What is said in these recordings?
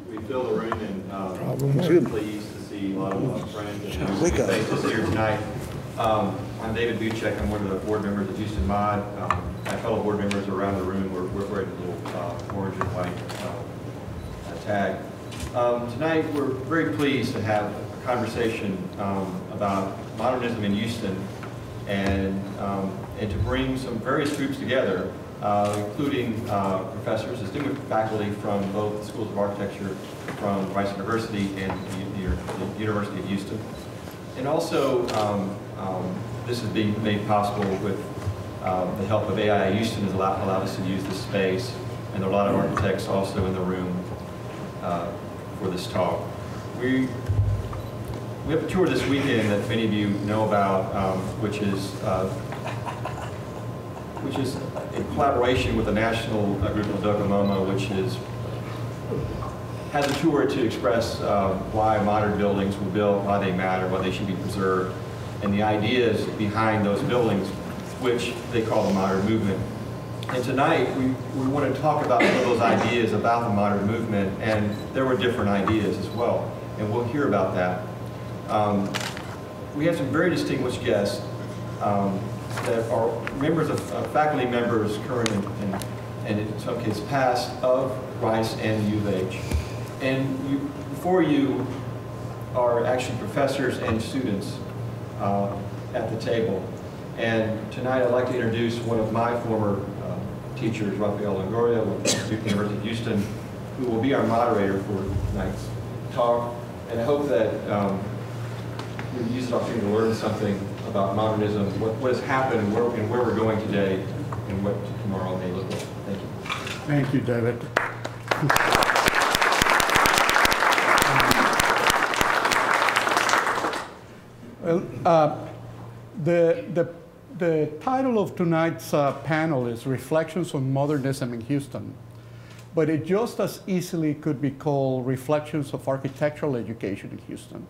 we fill the room, and we're pleased to see a lot of friends and faces here tonight. I'm David Buchek. I'm one of the board members of Houston Mod. My fellow board members around the room, we're wearing a little orange and white tag. Tonight, we're very pleased to have a conversation about modernism in Houston, and to bring some various groups together, including professors, distinguished faculty from both the schools of architecture from Rice University and the University of Houston. And also, this is being made possible with the help of AI Houston has allowed us to use this space, and there are a lot of architects also in the room for this talk. We have a tour this weekend that many of you know about, which is in collaboration with the national group of Docomomo, which has a tour to express why modern buildings were built, why they matter, why they should be preserved, and the ideas behind those buildings, which they call the modern movement. And tonight, we want to talk about some of those ideas about the modern movement, and there were different ideas as well, and we'll hear about that. We have some very distinguished guests that are members of faculty members, current and in some cases past, of Rice and U of H. And before you are actually professors and students at the table. And tonight I'd like to introduce one of my former teachers, Rafael Longoria with the University of Houston, who will be our moderator for tonight's talk. And I hope that we use this opportunity to learn something about modernism, what has happened, and where we're going today, and what tomorrow may look like. Thank you. Thank you, David. Well, the title of tonight's panel is Reflections on Modernism in Houston, but it just as easily could be called Reflections of Architectural Education in Houston,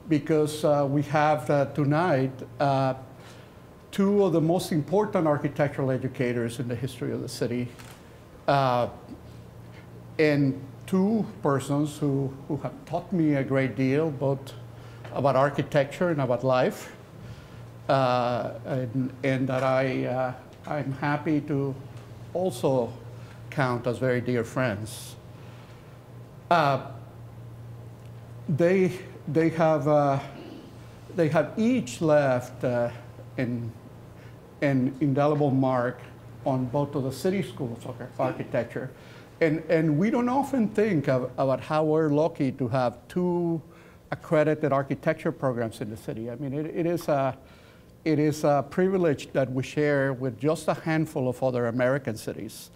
because we have tonight two of the most important architectural educators in the history of the city, and two persons who have taught me a great deal, both about architecture and about life, and that I'm happy to also count as very dear friends. They have each left an indelible mark on both of the city schools of architecture, and we don't often think about how we're lucky to have two accredited architecture programs in the city. I mean, it is a privilege that we share with just a handful of other American cities,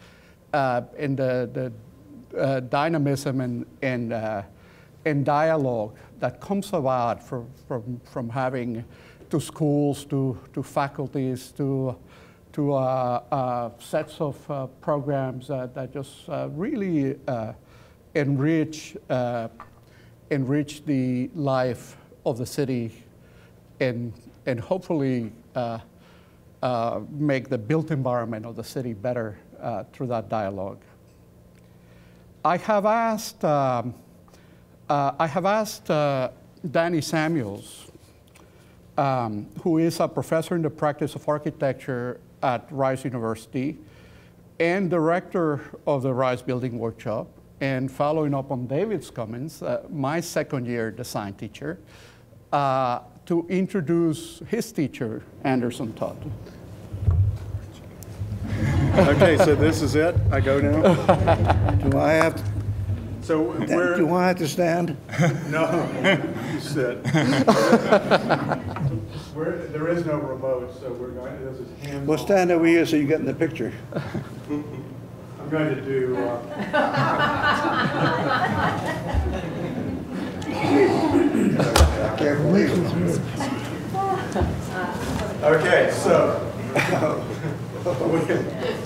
and the dynamism and dialogue that comes about from having to schools, to faculties, to sets of programs that just really enrich the life of the city, and hopefully make the built environment of the city better through that dialogue. I have asked Danny Samuels, who is a professor in the practice of architecture at Rice University and director of the Rice Building Workshop, and following up on David's comments, my second-year design teacher, to introduce his teacher, Anderson Todd. Okay, so this is it? I go now? Do I have to, So do I have to stand? No, you sit. There is no remote, so we're going, this is hands-on. Well, stand over here so you get in the picture. I'm going to do, okay, so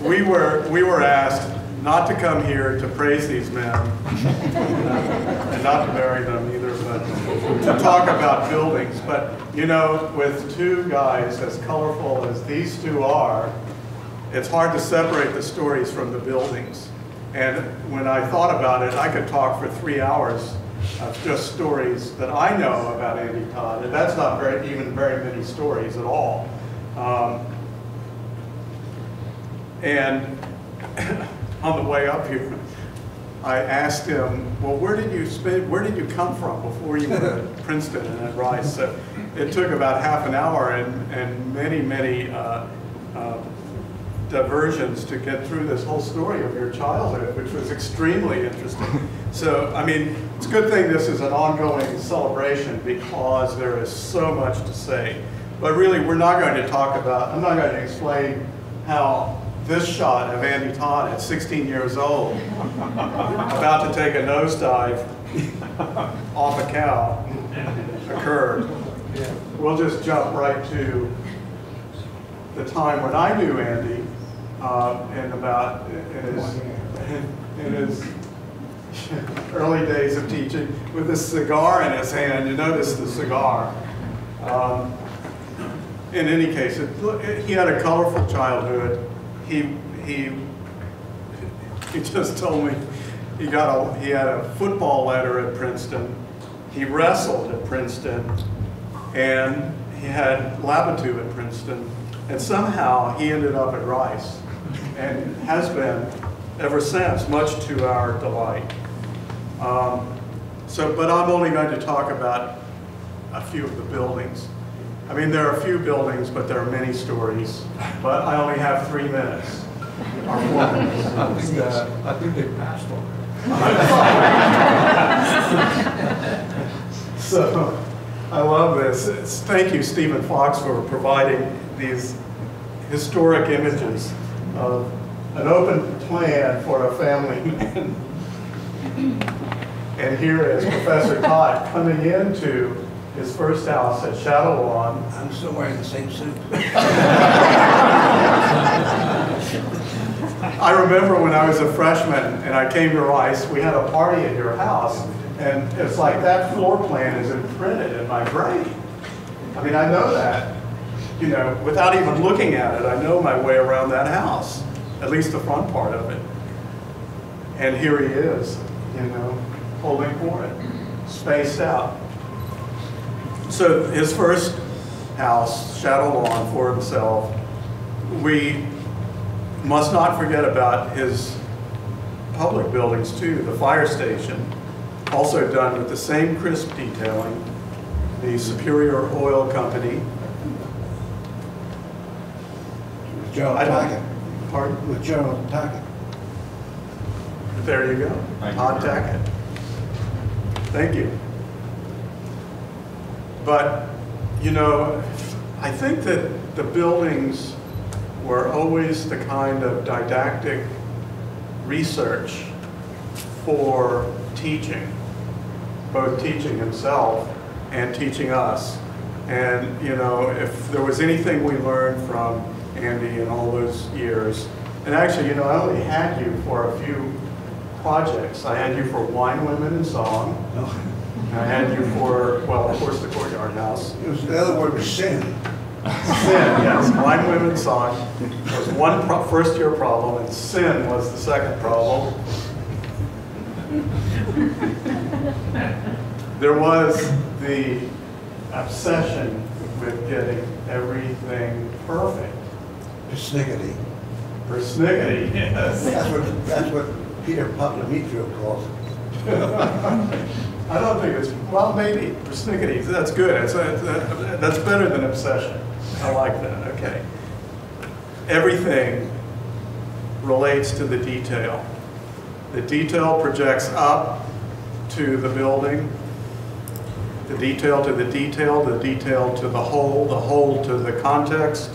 we were asked not to come here to praise these men and not to bury them either, but to talk about buildings. But you know, with two guys as colorful as these two are, it's hard to separate the stories from the buildings. And when I thought about it, I could talk for 3 hours of just stories that I know about Andy Todd, and that's not even very many stories at all. And on the way up here, I asked him, well, where did you come from before you were at Princeton and at Rice? So it took about half an hour and many diversions to get through this whole story of your childhood, which was extremely interesting. So, I mean, it's a good thing this is an ongoing celebration because there is so much to say. But really, we're not going to talk about, I'm not going to explain how this shot of Andy Todd at 16 years old, about to take a nosedive off a cow, occurred. We'll just jump right to the time when I knew Andy, in his early days of teaching, with a cigar in his hand. You notice the cigar. In any case, he had a colorful childhood. He just told me he had a football letter at Princeton. He wrestled at Princeton, and he had Labattu at Princeton, and somehow he ended up at Rice, and has been ever since, much to our delight. But I'm only going to talk about a few of the buildings. I mean, there are a few buildings, but there are many stories. But I only have 3 minutes, or 4 minutes. I think they passed on it. So, I love this. Thank you, Stephen Fox, for providing these historic images of an open plan for a family man. And here is Professor Todd coming into his first house at Shadow Lawn. I'm still wearing the same suit. I remember when I was a freshman and I came to Rice, we had a party at your house, and it's like that floor plan is imprinted in my brain. I mean, I know that, you know, without even looking at it, I know my way around that house, at least the front part of it. And here he is, you know, holding for it, spaced out. So his first house, Shadow Lawn, for himself. We must not forget about his public buildings too. The fire station, also done with the same crisp detailing. The Superior Oil Company. General Tackett. Pardon? With General Tackett. There you go. Todd Tackett. Thank you. But, you know, I think that the buildings were always the kind of didactic research for teaching, both teaching himself and teaching us. And, you know, if there was anything we learned from Andy in all those years, and actually, you know, I only had you for a few projects. I had you for Wine, Women, and Song. I had you for, well, of course, the Courtyard House. It was, the other word was sin. Sin, yes. Wine, Women, Song was one first-year problem, and sin was the second problem. There was the obsession with getting everything perfect. Persnickety. Persnickety, yes. That's what Peter Pavlovitro calls it. I don't think it's, well, maybe persnickety. That's good. That's better than obsession. I like that. Okay. Everything relates to the detail. The detail projects up to the building, the detail to the detail to the whole to the context.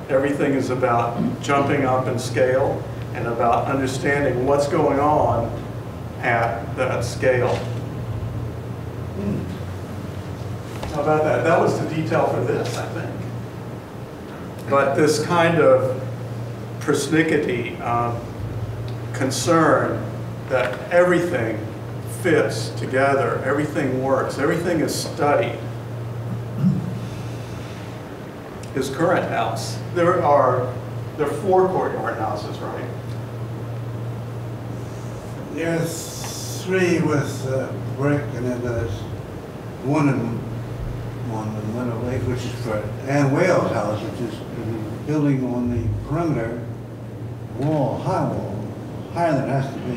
Everything is about jumping up in scale and about understanding what's going on at that scale. How about that? That was the detail for this, I think. But this kind of persnickety concern that everything fits together, everything works, everything is studied. His current house. There are 4 courtyard houses, right? There's 3 with brick, and then there's one in Winter Lake, which is for Ann Wales' house, which is building on the perimeter wall, high wall, higher than it has to be.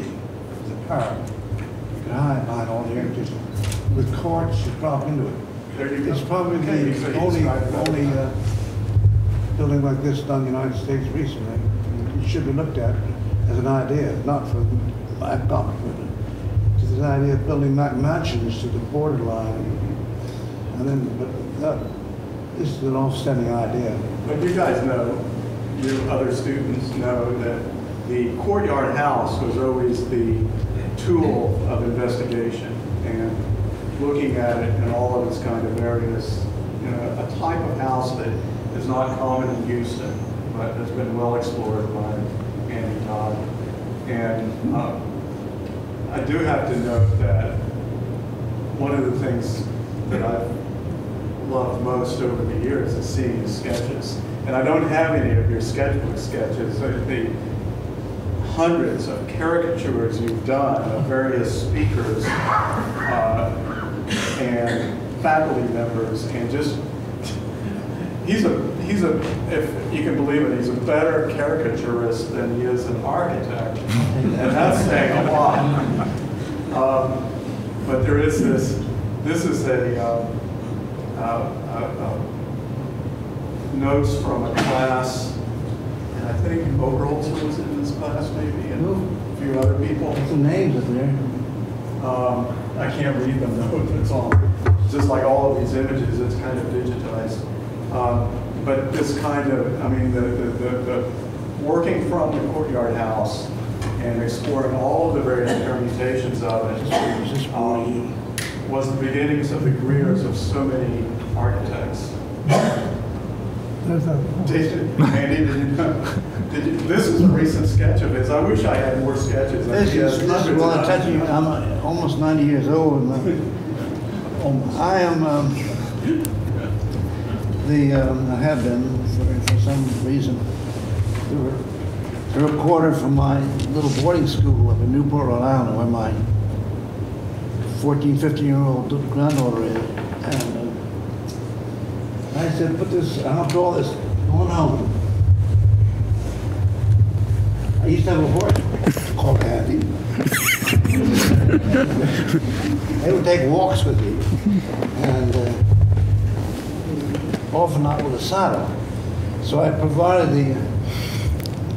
It's a parapet. You can hide behind all the air just with cords to drop into it. There you go. It's probably Okay, so the you only described that. building like this done in the United States recently. It should be looked at as an idea, not for laptop, but just an idea of building mansions to the borderline. And then, this is an outstanding idea. But you guys know, you other students know that the courtyard house was always the tool of investigation and looking at it in all of its kind of various, a type of house that is not common in Houston, but has been well explored by Andy Todd. And I do have to note that one of the things that I've loved most over the years is seeing the sketches. And I don't have any of your sketchbook sketches. The hundreds of caricatures you've done of various speakers and faculty members, and just he's a if you can believe it, he's a better caricaturist than he is an architect, and that's saying a lot. But there is this. This is notes from a class, and I think Oberholzer was in this class maybe, and a few other people. The names are there. I can't read them though, it's all, just like all of these images, it's kind of digitized. But this kind of, I mean, the working from the courtyard house and exploring all of the various permutations of it was the beginnings of the careers of so many architects. Andy, this is a recent sketch of his. I wish I had more sketches. Well, I tell you, I'm almost 90 years old. And I am I have been for some reason the recorder from my little boarding school up in Newport, Rhode Island, where my 14, 15-year-old granddaughter is. And I said, put this, I'll draw this going home. I used to have a horse called Andy. They would take walks with me, and often not with a saddle. So I provided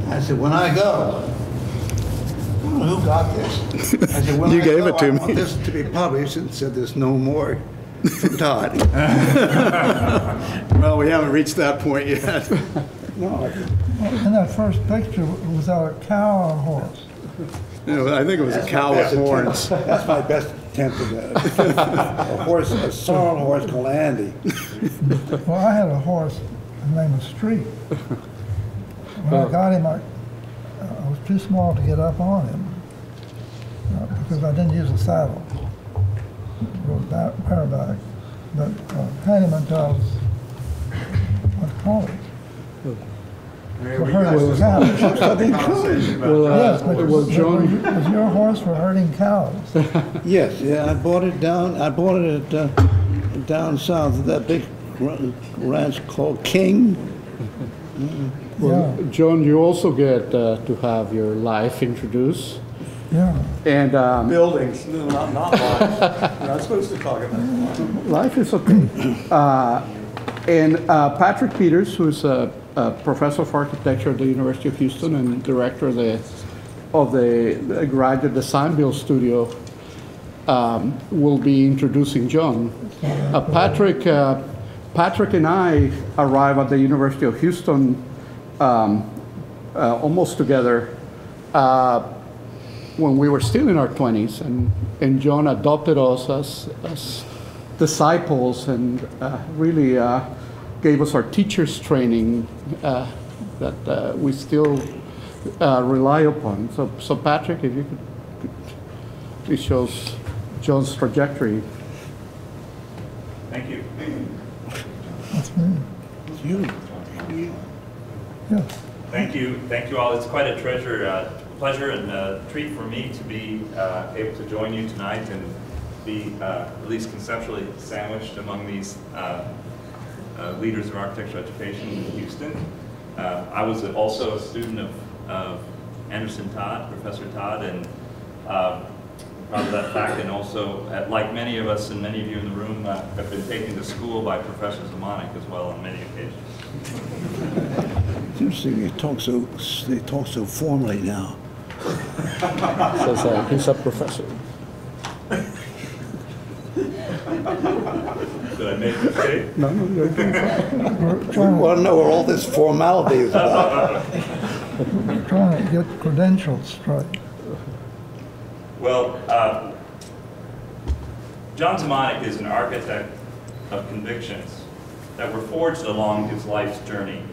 I said, when I go, I don't know who got this. I said, when You I gave go, it to I me. want this to be published, and said, there's no more from Todd. Well, we haven't reached that point yet. No, In that first picture, was that a cow or a horse? I think it was a cow with horns. That's my best attempt at a horse, a sorrel horse called Andy. Well, I had a horse, his name was Street. When I got him, I was too small to get up on him because I didn't use a saddle. It was bareback. But had him until I was at college. For herding cows. Yes, but was your horse for herding cows? Yes, yeah, I bought it down south of that big ranch called King. Well, Yeah. John, you also get to have your life introduced. Yeah. And Buildings, no, not lives. We're not supposed to talk about lives. life is okay. And Patrick Peters, who's a professor of architecture at the University of Houston and director of the graduate design build studio, will be introducing John. Patrick and I arrived at the University of Houston almost together when we were still in our 20s, and John adopted us as disciples and really gave us our teachers training that we still rely upon. So Patrick, if you could please show us John's trajectory. Thank you. That's me. You. Yes. Thank you all. It's quite a treasure pleasure and a treat for me to be able to join you tonight and be at least conceptually sandwiched among these leaders of architectural education in Houston. I was also a student of Anderson Todd, Professor Todd, and proud of that fact, and also, like many of us and many of you in the room, have been taken to school by Professor Zemanek as well on many occasions. It's interesting, they talk so formally now. So he's a professor. Did I make a mistake? No, you're doing fine. We want to know where all this formality is about. We're trying to get credentials straight. Well, John Zemanek is an architect of convictions that were forged along his life's journey.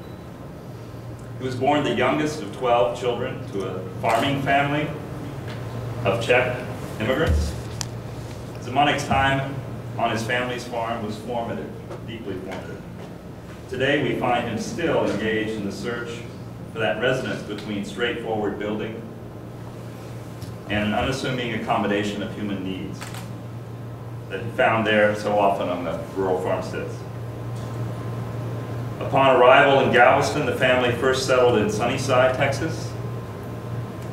He was born the youngest of 12 children to a farming family of Czech immigrants. Zemanek's time on his family's farm was formative, deeply formative. Today we find him still engaged in the search for that resonance between straightforward building and an unassuming accommodation of human needs that he found there so often on the rural farmsteads. Upon arrival in Galveston, the family first settled in Sunnyside, Texas,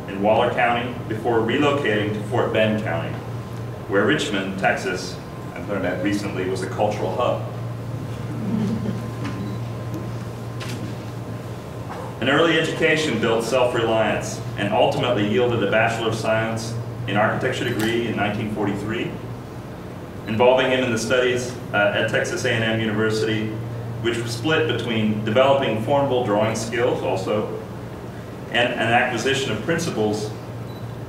in Waller County, before relocating to Fort Bend County, where Richmond, Texas, I've learned that recently, was a cultural hub. An early education built self-reliance and ultimately yielded a Bachelor of Science in Architecture degree in 1943, involving him in the studies at Texas A&M University, which was split between developing formable drawing skills also and an acquisition of principles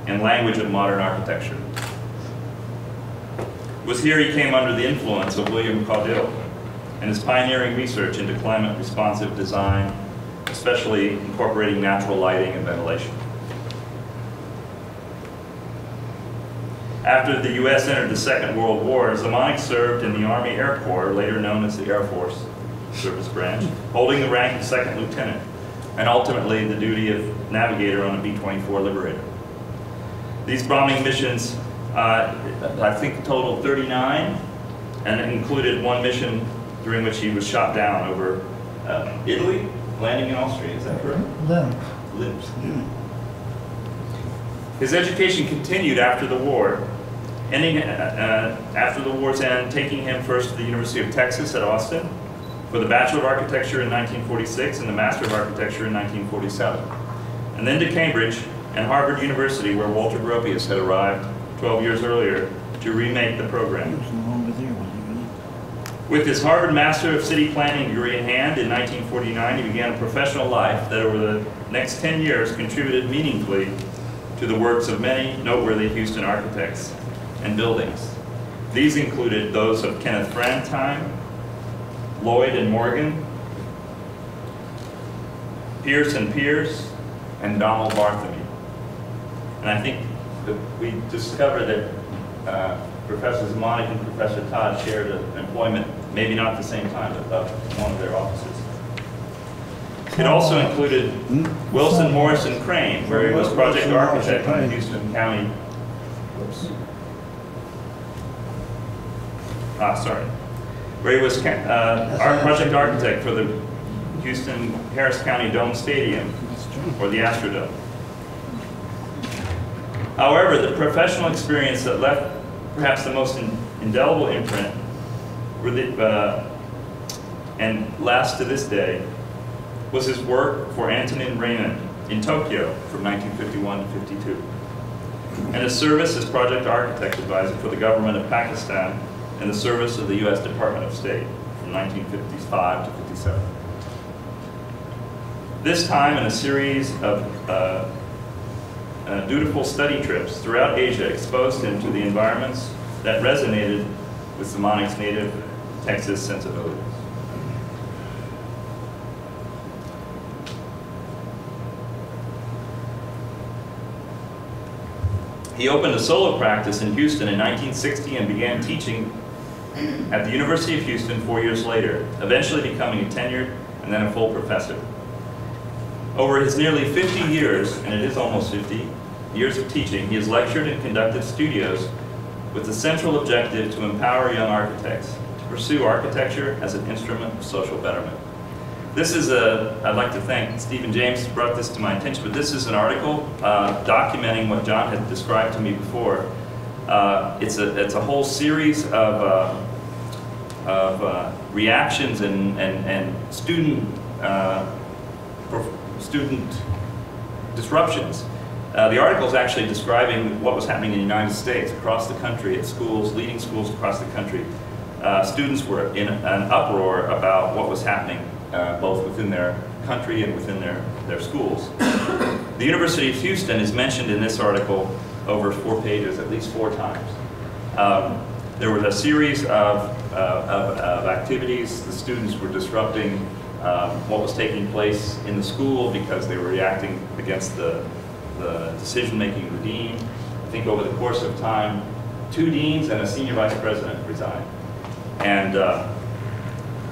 and language of modern architecture. It was here he came under the influence of William Caudill and his pioneering research into climate-responsive design, especially incorporating natural lighting and ventilation. After the U.S. entered the Second World War, Zemanek served in the Army Air Corps, later known as the Air Force Service Branch, holding the rank of second lieutenant, and ultimately the duty of navigator on a B-24 Liberator. These bombing missions, I think, totaled 39, and it included one mission during which he was shot down over Italy, landing in Austria, is that correct? Limbs. His education continued after the war, ending after the war's end, taking him first to the University of Texas at Austin for the Bachelor of Architecture in 1946 and the Master of Architecture in 1947, and then to Cambridge and Harvard University, where Walter Gropius had arrived 12 years earlier to remake the program. With his Harvard Master of City Planning degree in hand in 1949, he began a professional life that over the next 10 years contributed meaningfully to the works of many noteworthy Houston architects and buildings. These included those of Kenneth Frantine, Lloyd and Morgan, Pierce and Pierce, and Donald Bartholomew. And I think that we discovered that Professor Zemanek and Professor Todd shared an employment, maybe not at the same time, but of one of their offices. It also included Wilson Morrison Crane, where he was project architect on the Houston County. Where he was project architect for the Houston Harris County Dome Stadium, or the Astrodome. However, the professional experience that left perhaps the most indelible imprint, and lasts to this day, was his work for Antonin Raymond in Tokyo from 1951 to 52, and his service as project architect advisor for the government of Pakistan and the service of the U.S. Department of State from 1955 to 57. This time, in a series of dutiful study trips throughout Asia, exposed him to the environments that resonated with Zemanek's native Texas sensibilities. He opened a solo practice in Houston in 1960 and began teaching at the University of Houston 4 years later, eventually becoming a tenured and then a full professor. Over his nearly 50 years, and it is almost 50, years of teaching, he has lectured and conducted studios with the central objective to empower young architects to pursue architecture as an instrument of social betterment. This is I'd like to thank Stephen James who brought this to my attention, but this is an article documenting what John had described to me before. It's a whole series of reactions and student disruptions. The article is actually describing what was happening in the United States, across the country, at schools, leading schools across the country. Students were in an uproar about what was happening, both within their country and within their schools. The University of Houston is mentioned in this article over 4 pages, at least 4 times. There was a series of activities. The students were disrupting what was taking place in the school because they were reacting against the decision-making of the dean. I think over the course of time, 2 deans and a senior vice president resigned. And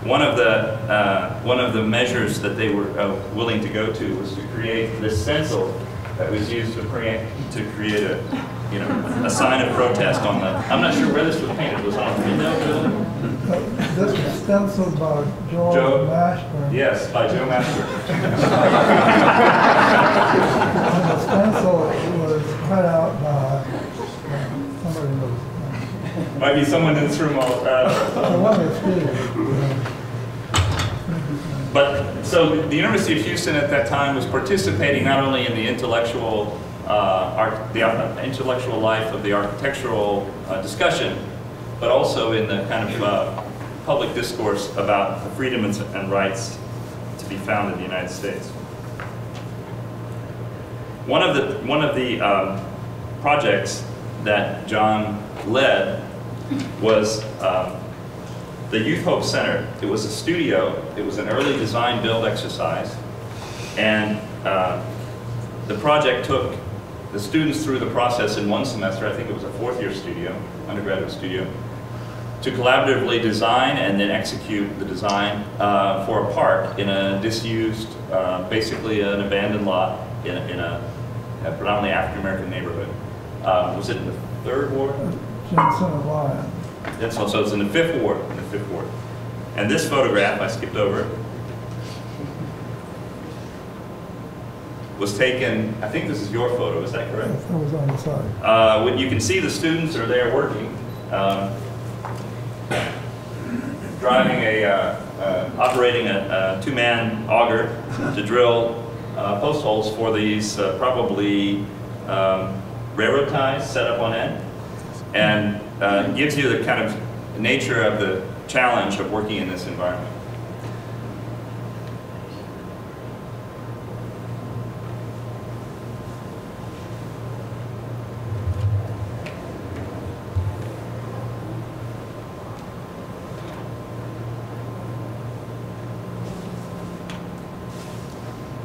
one of the measures that they were willing to go to was to create this stencil that was used to create a sign of protest on the. I'm not sure where this was painted. Was it on the window building? This was stenciled by Joe Mashburn. Yes, by Joe Mashburn. And the stencil was cut out by somebody who was. Might be someone in this room. But so the University of Houston at that time was participating not only in the intellectual intellectual life of the architectural discussion, but also in the kind of public discourse about the freedoms and rights to be found in the United States. One of the projects that John led was the Youth Hope Center. It was a studio. It was an early design build exercise, and the project took the students through the process in 1 semester. I think it was a 4th-year studio, undergraduate studio, to collaboratively design and then execute the design for a park in a disused, basically an abandoned lot in a predominantly African-American neighborhood. Was it in the 3rd ward? So it's in the 5th ward. And this photograph, I skipped over, was taken, I think this is your photo, is that correct? That was on the side. When you can see the students are there working, operating a 2-man auger to drill post holes for these probably railroad ties set up on end, and gives you the kind of nature of the challenge of working in this environment.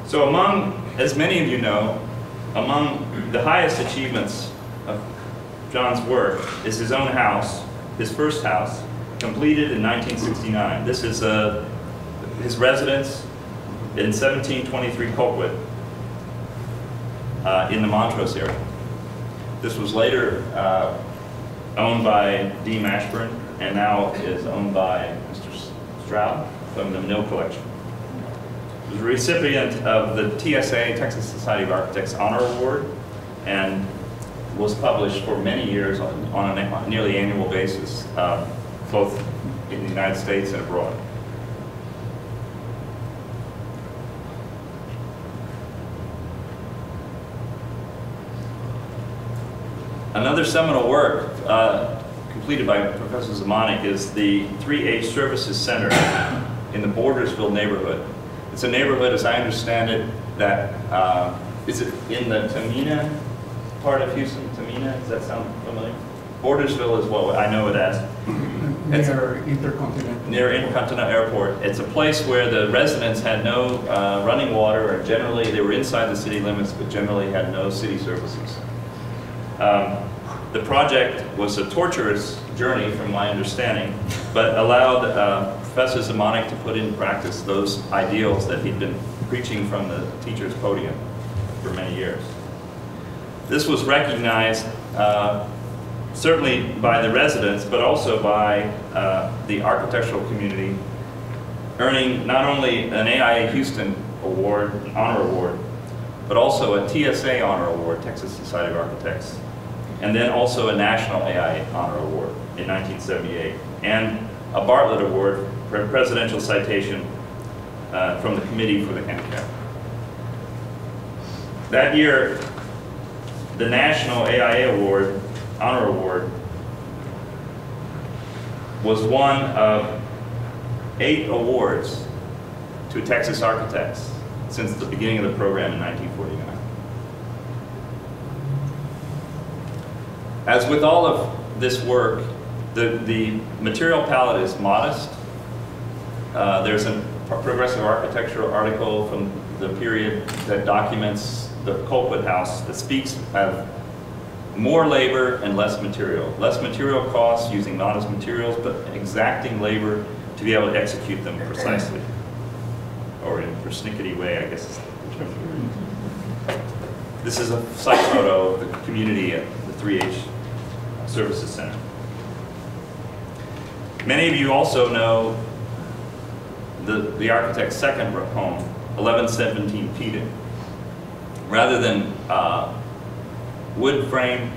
So among, as many of you know, among the highest achievements of John's work is his own house, his first house, completed in 1969. This is his residence in 1723 Colquitt in the Montrose area. This was later owned by D. Mashburn and now is owned by Mr. Stroud from the Mill Collection. He was a recipient of the TSA, Texas Society of Architects Honor Award, and was published for many years on a nearly annual basis, both in the United States and abroad. Another seminal work completed by Professor Zemanek is the 3H Services Center in the Bordersville neighborhood. It's a neighborhood, as I understand it, that is it in the Tamina part of Houston? Tamina, does that sound familiar? Bordersville is what I know it as. Near Intercontinental. Near Intercontinental Airport. It's a place where the residents had no running water, or generally they were inside the city limits, but generally had no city services. The project was a torturous journey, from my understanding, but allowed Professor Zemanek to put in practice those ideals that he'd been preaching from the teacher's podium for many years. This was recognized certainly by the residents, but also by the architectural community, earning not only an AIA Houston award, honor award, but also a TSA honor award, Texas Society of Architects, and then also a national AIA honor award in 1978, and a Bartlett Award for a presidential citation from the Committee for the Handicapped. That year, the National AIA Award, Honor Award, was one of 8 awards to Texas architects since the beginning of the program in 1949. As with all of this work, the material palette is modest. There's a progressive architectural article from the period that documents the Colquitt House that speaks of more labor and less material. Less material costs using modest materials, but exacting labor to be able to execute them precisely. Or in a persnickety way, I guess is the term. This is a site photo of the community at the 3H Services Center. Many of you also know the architect's second home, 1117 Peden. Rather than wood frame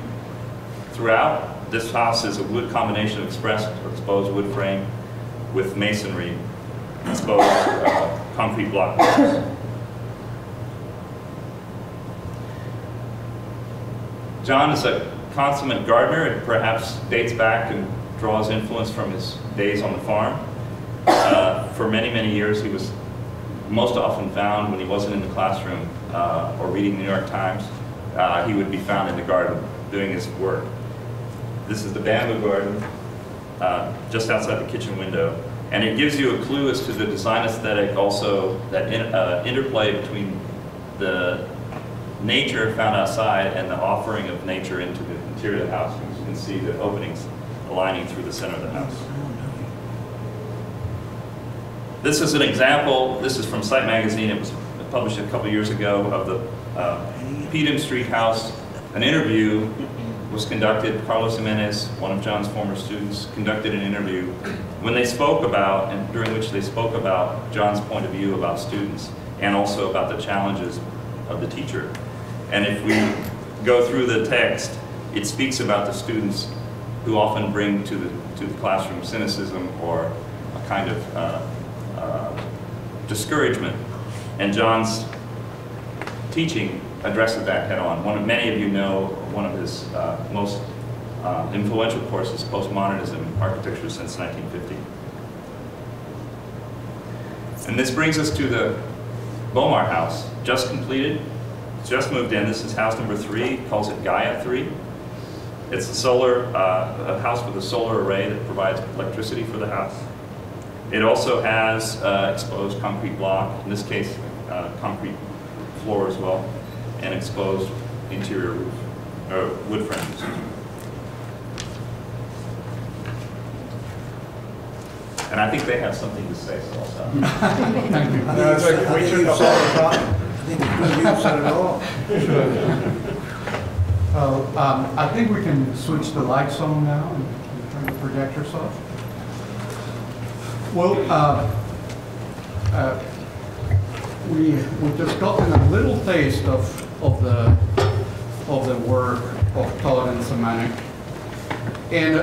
throughout, this house is a wood combination of expressed or exposed wood frame with masonry, exposed concrete block walls. John is a consummate gardener. It perhaps dates back and draws influence from his days on the farm. For many, many years, he was most often found when he wasn't in the classroom or reading the New York Times. He would be found in the garden doing his work. This is the bamboo garden just outside the kitchen window. And it gives you a clue as to the design aesthetic also, that interplay between the nature found outside and the offering of nature into the interior of the house. As you can see the openings aligning through the center of the house. This is an example, this is from Site Magazine, it was published a couple years ago, of the Peden Street house. An interview was conducted. Carlos Jimenez, one of John's former students, conducted an interview when they spoke about, and during which they spoke about John's point of view about students and also about the challenges of the teacher. And if we go through the text, it speaks about the students who often bring to the classroom cynicism or a kind of discouragement. And John's teaching addresses that head on. Many of you know one of his most influential courses, Postmodernism in Architecture since 1950. And this brings us to the Bomar house, just completed, just moved in. This is house number 3, calls it Gaia 3. It's a house with a solar array that provides electricity for the house. It also has exposed concrete block, in this case concrete floor as well, and exposed interior roof, or wood frames. And I think they have something to say, so I'll stop. Thank you. I think you said it all. I think we can switch the lights on now and turn the projectors off. Well, we've just gotten a little taste of the work of Todd and Zemanek. And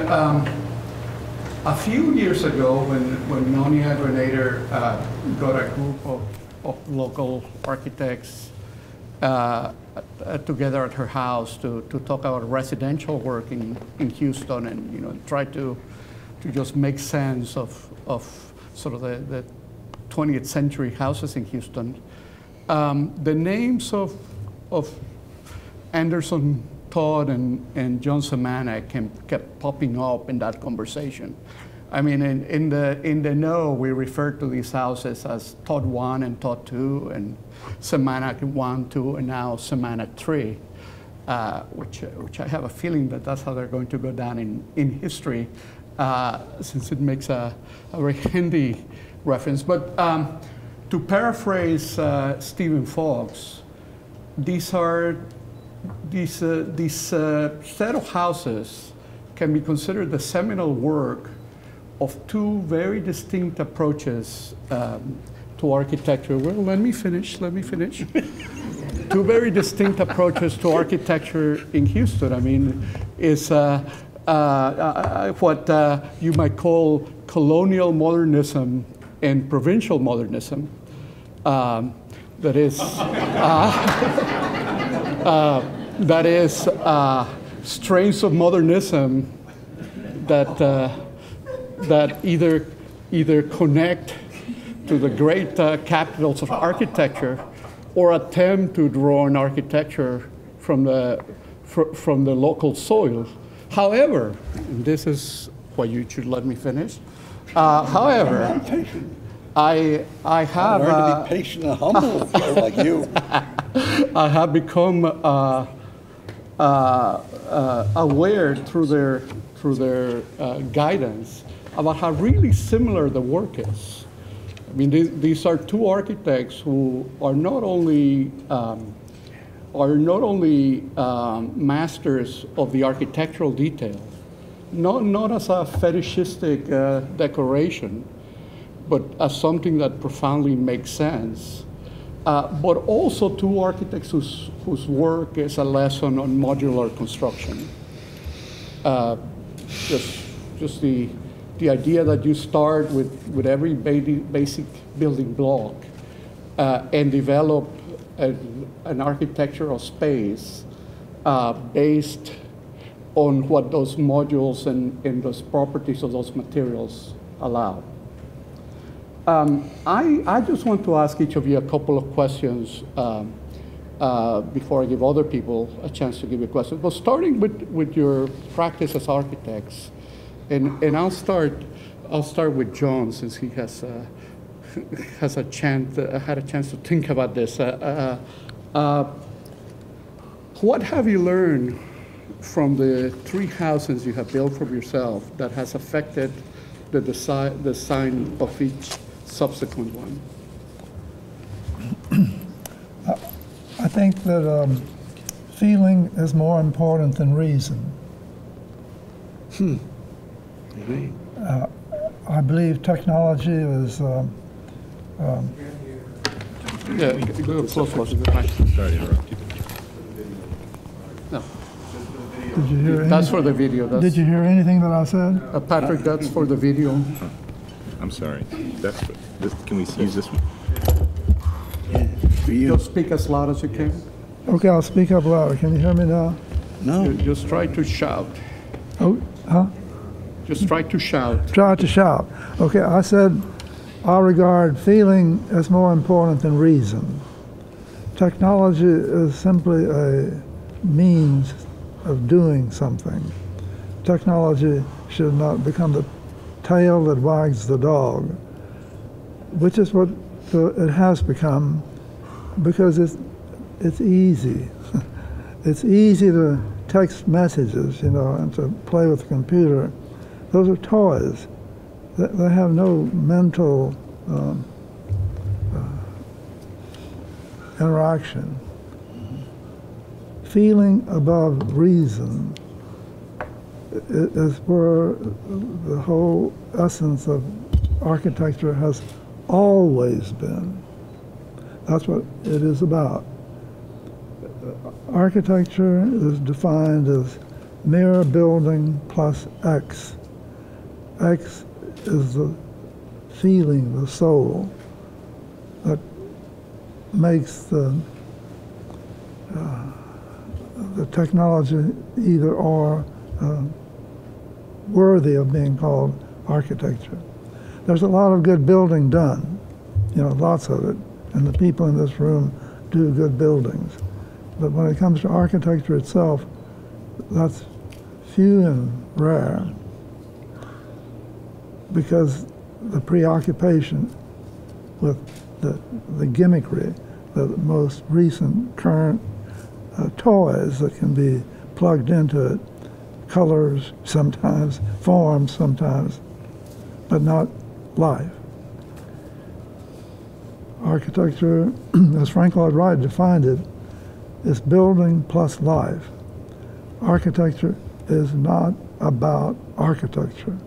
a few years ago, when Noni and Renader got a group of local architects together at her house to talk about residential work in Houston, and try to just make sense of sort of the 20th century houses in Houston. The names of Anderson Todd and John Zemanek kept popping up in that conversation. I mean, in the know, we refer to these houses as Todd 1 and Todd 2, and Zemanek 1, 2, and now Zemanek 3, which I have a feeling that that's how they're going to go down in history, since it makes a very handy reference. But to paraphrase Stephen Fox, these are this set of houses can be considered the seminal work of two very distinct approaches to architecture. Well, let me finish. Two very distinct approaches to architecture in Houston. I mean, is what you might call colonial modernism and provincial modernism. That is strains of modernism that either connect to the great capitals of architecture or attempt to draw an architecture from the local soil. However, and this is why you should let me finish. However, I have learned to be patient and humble like you. I have become aware through their guidance about how really similar the work is. I mean, these are two architects who are not only masters of the architectural detail, not as a fetishistic decoration, but as something that profoundly makes sense. But also two architects whose work is a lesson on modular construction. Just the idea that you start with every basic building block and develop an architectural space based on what those modules and those properties of those materials allow. I just want to ask each of you a couple of questions before I give other people a chance to give you questions. But starting with your practice as architects, and I'll start with John, since he has had a chance to think about this. What have you learned from the 3 houses you have built for yourself that has affected the design of each subsequent one? I think that feeling is more important than reason. I believe technology is Yeah, go close to the mic. Sorry to interrupt you. No. Did you hear That's for the video. Did you hear anything that I said? Patrick, that's for the video. I'm sorry. That's this. Can we use this one? Just speak as loud as you can. Okay, I'll speak up louder. Can you hear me now? No. Just try to shout. Oh, huh? Just try to shout. Try to shout. Okay, I said I regard feeling as more important than reason. Technology is simply a means of doing something. Technology should not become the tail that wags the dog, which is what it has become, because it's easy. It's easy to text messages, and to play with the computer. Those are toys. They have no mental interaction. Feeling above reason is where the whole essence of architecture has always been. That's what it is about. Architecture is defined as mere building plus X. X is the feeling, the soul, that makes the technology either or worthy of being called architecture. There's a lot of good building done, lots of it, and the people in this room do good buildings. But when it comes to architecture itself, that's few and rare, because the preoccupation with the gimmickry, the most recent current toys that can be plugged into it, colors sometimes, forms sometimes, but not life. Architecture, as Frank Lloyd Wright defined it, It's building plus life. Architecture is not about architecture.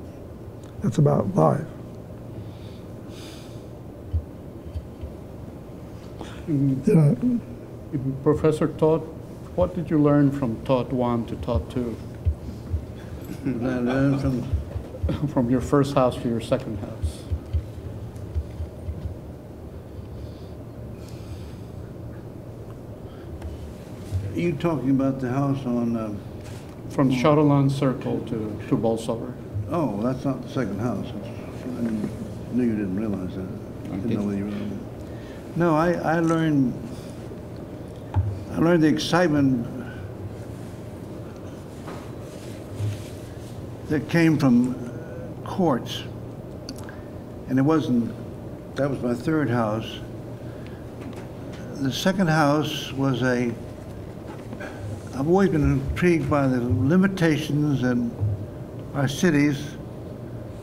It's about life. Professor Todd, what did you learn from Todd 1 to Todd 2? I learned From your first house to your second house? Are you talking about the house on, From Shadowland Circle to Bolsover? oh, that's not the second house. I knew you didn't realize that. I didn't know whether you realized that. No, I learned the excitement that came from courts. And it wasn't, that was my third house. The second house was I've always been intrigued by the limitations in our cities,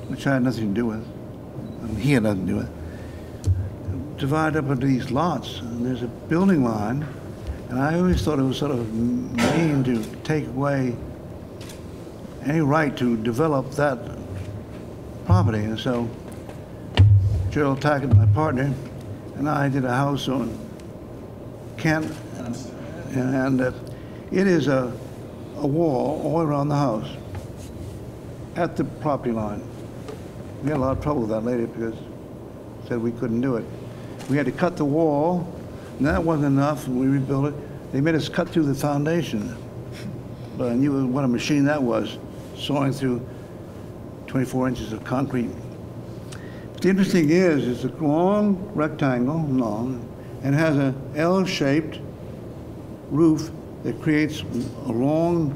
which I had nothing to do with. I mean, he had nothing to do with. Divided up into these lots, and there's a building line, and I always thought it was sort of mean to take away any right to develop that property. And so Gerald Tackett, my partner, and I did a house on Kent, and it is a wall all around the house at the property line. We had a lot of trouble with that later because said we couldn't do it. We had to cut the wall, and that wasn't enough, and we rebuilt it. They made us cut through the foundation. But I knew what a machine that was, sawing through 24 inches of concrete. But the interesting is, it's a long rectangle, and has an L-shaped roof that creates a long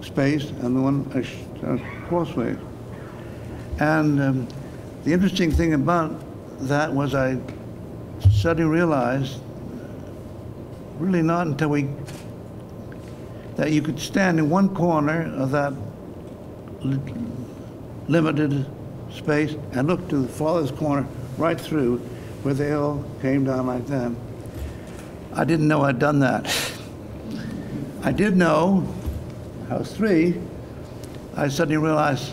space and one crossway. And the interesting thing about that was I suddenly realized, really not until that you could stand in one corner of that limited space and look to the farthest corner right through where the L came down like that. I didn't know I'd done that. I did know, house 3, I suddenly realized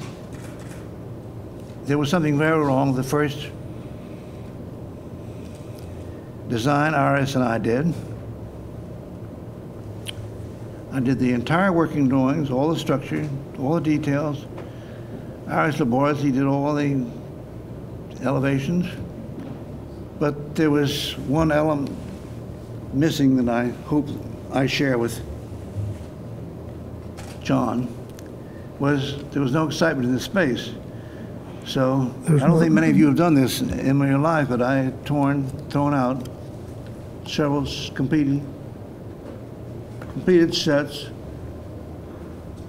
there was something very wrong with the first design Iris and I did. I did the entire working drawings, all the structure, all the details. Iris Laboris, he did all the elevations. But there was one element missing that I hope I share with John, was there was no excitement in the space. So I don't think many of you have done this in your life, but I had thrown out several completed sets,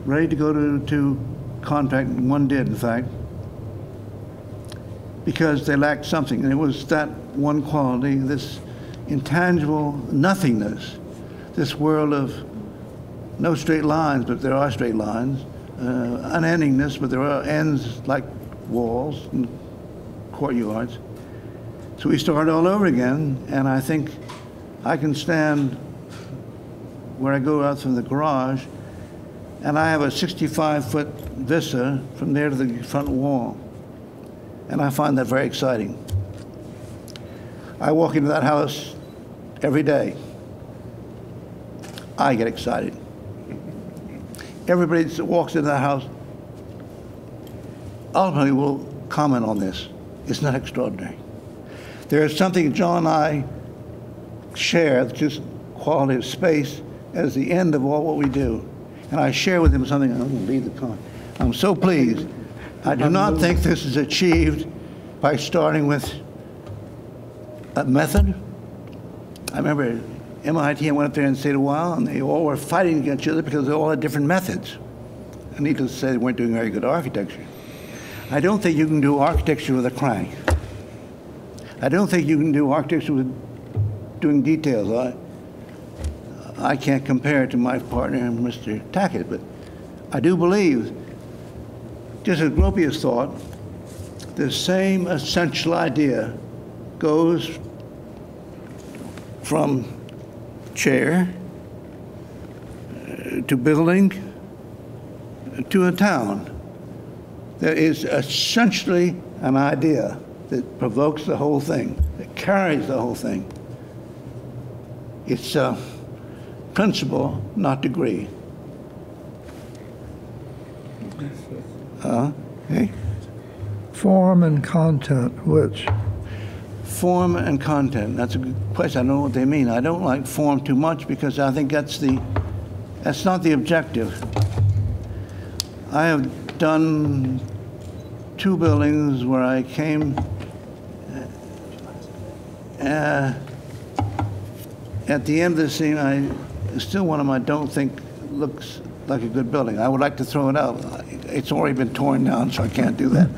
ready to go to contract. One did, in fact, because they lacked something. And it was that one quality, this intangible nothingness, this world of no straight lines, but there are straight lines, unendingness, but there are ends like walls and courtyards. So we started all over again, and I think I can stand where I go out from the garage, and I have a 65-foot vista from there to the front wall, and I find that very exciting. I walk into that house every day. I get excited. Everybody that walks into that house ultimately will comment on this. It's not extraordinary. There is something John and I share, just quality of space, as the end of all what we do. And I share with him something. I'm going to leave the comment. I'm so pleased. I do not think this is achieved by starting with a method. I remember MIT, I went up there and stayed a while, and they all were fighting against each other because they all had different methods. And needless to say, they weren't doing very good architecture. I don't think you can do architecture with a crank. I don't think you can do architecture with doing details. I can't compare it to my partner, Mr. Tackett, but I do believe, just as Gropius thought, the same essential idea goes from chair to building to a town. There is essentially an idea that provokes the whole thing, that carries the whole thing. It's a principle, not degree. Okay? Form and content, which? Form and content. That's a good question. I don't know what they mean. I don't like form too much because I think that's not the objective. I have done 2 buildings where I came at the end of the scene. Still one of them I don't think looks like a good building. I would like to throw it out. It's already been torn down, so I can't do that.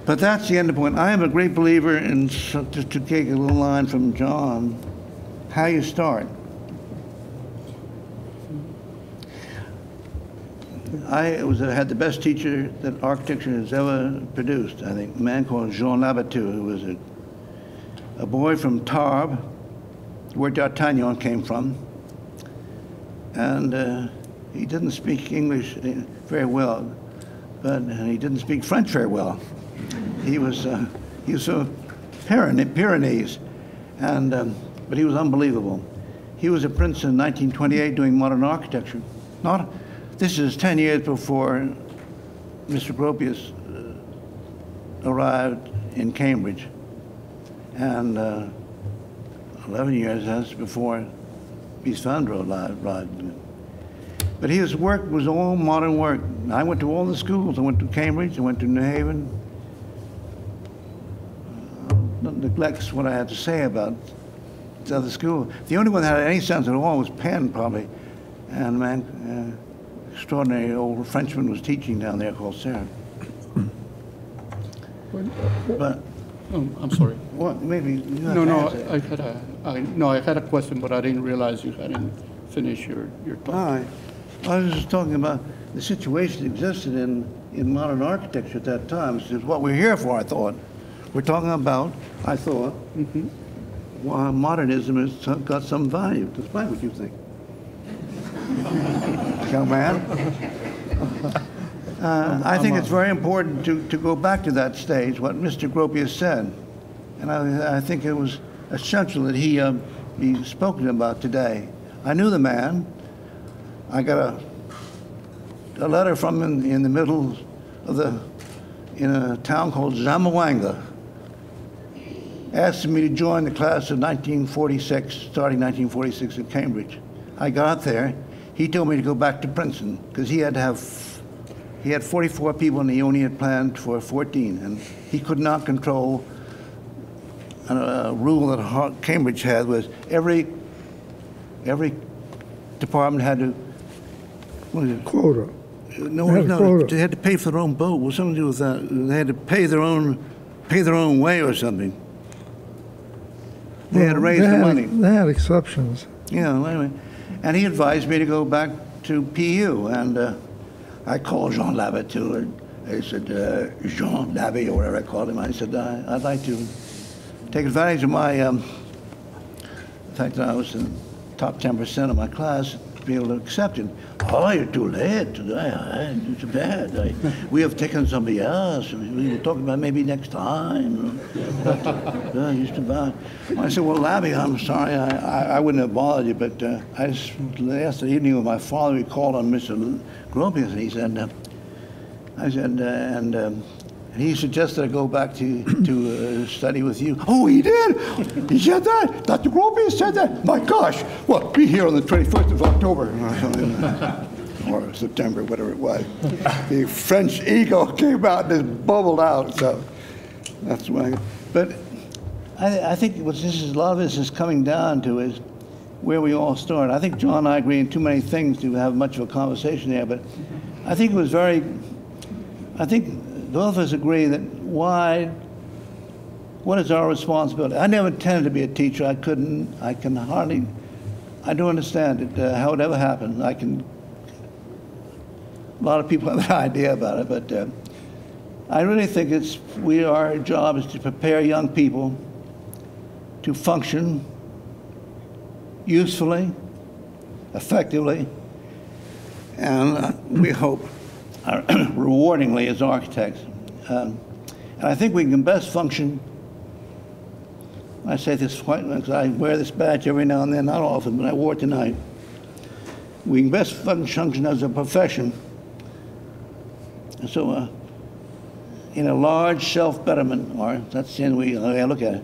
But that's the end point. I am a great believer in, just to take a little line from John, how you start. I had the best teacher that architecture has ever produced, I think, a man called Jean Labattu, who was a boy from Tarbes, where D'Artagnan came from. And he didn't speak English very well, but he didn't speak French very well. He was from Pyrenees, but he was unbelievable. He was at Princeton in 1928 doing modern architecture. This is 10 years before Mr. Gropius arrived in Cambridge, and 11 years that's before Bisfandro arrived. But his work was all modern work. I went to all the schools. I went to Cambridge, I went to New Haven. Don't neglect what I had to say about the other school. The only one that had any sense at all was Penn, probably. And man, extraordinary old Frenchman was teaching down there called Sarah. But I'm sorry. what? Maybe you have No, to no, answer. I had a question, but I didn't realize you hadn't finished your talk. All right. I was just talking about the situation that existed in modern architecture at that time. This is what we're here for, I thought. We're talking about, I thought, why modernism has got some value, despite what you think. Young man. I think it's very important to go back to that stage, what Mr. Gropius said. And I think it was essential that he be spoken about today. I knew the man. I got a letter from him in the middle of in a town called Zamboanga, asking me to join the class of 1946, starting 1946 at Cambridge. I got there. He told me to go back to Princeton because he had 44 people and he only had planned for 14, and he could not control a rule that Cambridge had was every department had to Quota. No, they had to pay for their own boat. What something to do with that? They had to pay their own way or something. They had to raise the money. They had exceptions. Yeah, anyway. And he advised me to go back to PU, and I called Jean Labattu, and I said, Jean Labby, or whatever I called him. I said, I'd like to take advantage of my, the fact that I was in the top 10% of my class, to be able to accept it. Oh, you're too late today. It's too bad. We have taken somebody else. We were talking about maybe next time. Used to buy. I said, well, Labby, I'm sorry. I wouldn't have bothered you, but I just last evening with my father, he called on Mr. Gropius, and he said, he suggested I go back to study with you. Oh, he did? He said that? Dr. Gropius said that? My gosh. Well, be here on the 21st of October. Or September, whatever it was. The French ego came out and just bubbled out. So that's why. But I think a lot of this is coming down to is where we all start. I think John and I agree on too many things to have much of a conversation there, but I think it was both of us agree that what is our responsibility? I never intended to be a teacher. I don't understand it, how it ever happened. A lot of people have an idea about it, but I really think our job is to prepare young people to function usefully, effectively, and we hope rewardingly as architects. And I think we can best function, I say this quite, because I wear this badge every now and then, not often, but I wore it tonight. We can best function as a profession. So in a large self-betterment, or that's the way I look at it,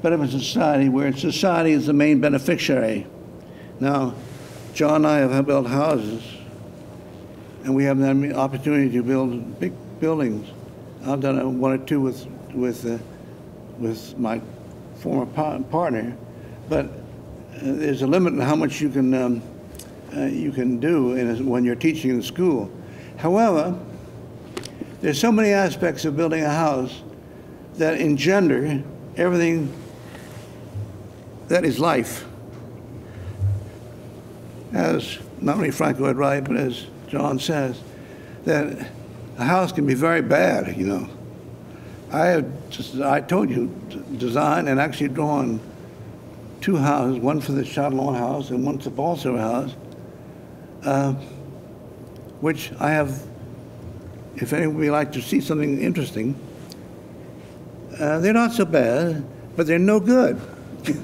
betterment society, where society is the main beneficiary. Now, John and I have built houses, and we have the opportunity to build big buildings. I've done one or two with my former partner, but there's a limit on how much you can do when you're teaching in school. However, there's so many aspects of building a house that engender everything that is life. As not only Frank Lloyd Wright, but as John says, that a house can be very bad, you know. I told you, designed and actually drawn 2 houses, one for the Chatillon house and one for the Balser house, which I have, if anybody would like to see something interesting, they're not so bad, but they're no good. It's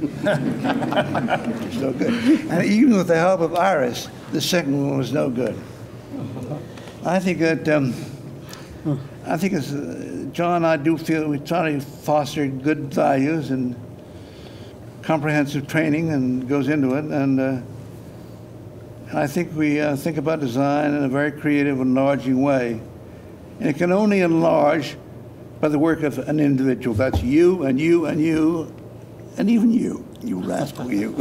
no good. And even with the help of Iris, the second one was no good. I think that, as John and I do feel we try to foster good values and comprehensive training and goes into it. And I think we think about design in a very creative, enlarging way. And it can only enlarge by the work of an individual. That's you and you and you and even you rascal, you.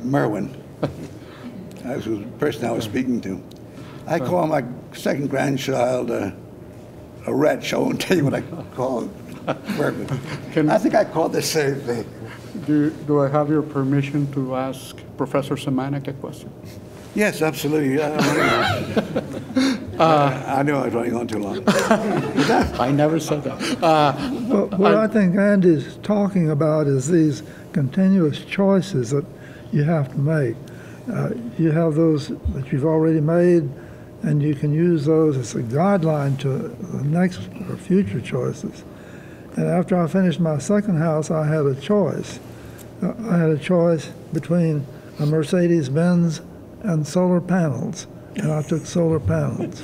Merwin, that was the person I was speaking to. I call my second grandchild a wretch. I won't tell you what I call Merwin. I think I called the same thing. Do I have your permission to ask Professor Zemanek a question? Yes, absolutely. I knew I was running on too long. I never said that. What I think Andy's talking about is these continuous choices that you have to make. You have those that you've already made, and you can use those as a guideline to the next or future choices. And after I finished my second house, I had a choice. I had a choice between a Mercedes-Benz and solar panels, and I took solar panels.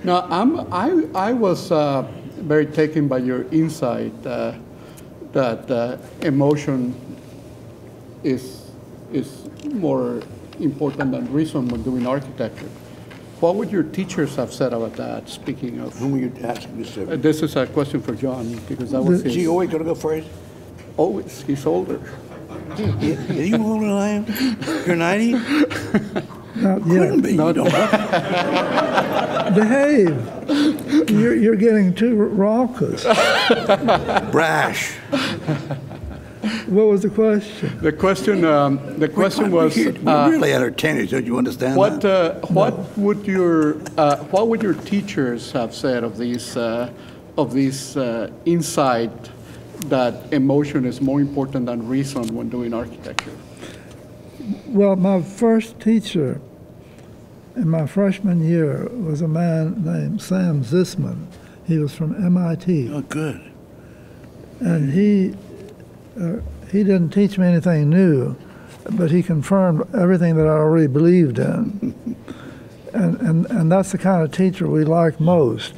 Now, I was very taken by your insight that emotion is more important than reason when doing architecture. What would your teachers have said about that, speaking of? Whom are you asking, Mr.? This is a question for John, because that was his. Is he always going to go first? Oh, he's older. Are you older than I am? You're 90? Not Couldn't yet. be. You don't look. Behave. You're getting too raucous. Brash. What was the question? The question was. We're really entertainers, don't you understand that? What would your teachers have said of this insight that emotion is more important than reason when doing architecture? Well, my first teacher in my freshman year was a man named Sam Zisman. He was from MIT. Oh, good. And he didn't teach me anything new, but he confirmed everything that I already believed in. And that's the kind of teacher we like most.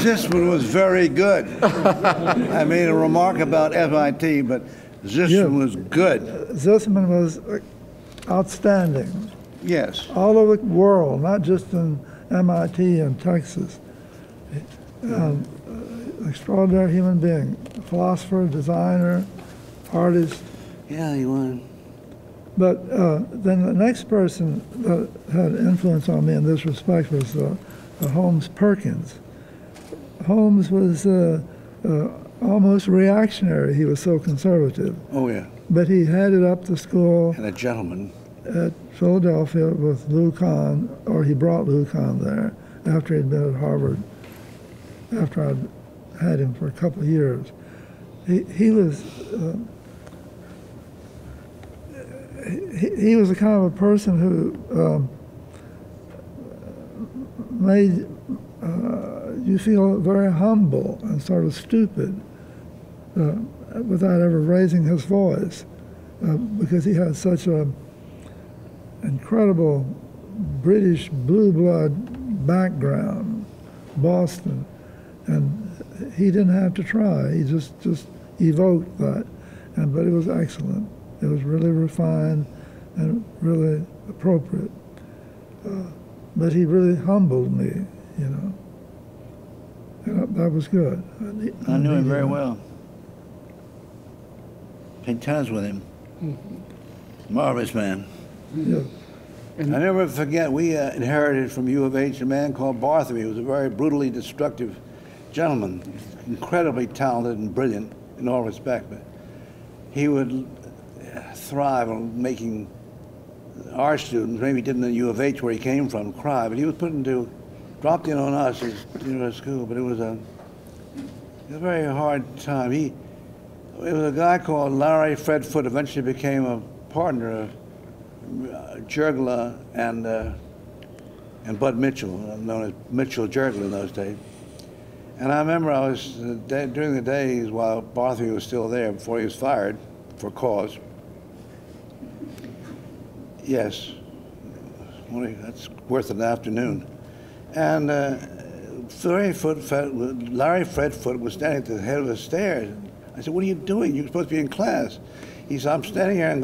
Zisman was very good. I made a remark about MIT, but Zisman was good. Zisman was outstanding. Yes. All over the world, not just in MIT and Texas. Extraordinary human being, philosopher, designer, artist. Yeah, he was. But then the next person that had influence on me in this respect was Holmes Perkins. Holmes was almost reactionary. He was so conservative. Oh, yeah. But he headed up the school. And a gentleman. at Philadelphia with Lou Kahn, or he brought Lou Kahn there after he'd been at Harvard, after I'd had him for a couple of years. He was he was the kind of a person who made you feel very humble and sort of stupid without ever raising his voice, because he had such a incredible British blue blood background, Boston, and he didn't have to try. He just evoked that, but it was excellent. It was really refined and really appropriate. But he really humbled me, you know. And that was good. I knew him very well. Played tennis with him. Marvelous man. Yeah. I never forget, we inherited from U of H a man called Bartholomew. He was a very brutally destructive gentleman, incredibly talented and brilliant in all respects, but he would thrive on making our students, maybe he didn't at U of H where he came from, cry, but he was dropped in on us as university school, but it was a very hard time. It was a guy called Larry Fred Foote, eventually became a partner of Jergla and Bud Mitchell, known as Mitchell Jergla in those days. And I remember I was, during the days while Bartholomew was still there, before he was fired for cause. Yes, that's worth an afternoon. And Larry Fred Foote was standing at the head of the stairs. I said, "What are you doing? You're supposed to be in class." He said, "I'm standing here, I'm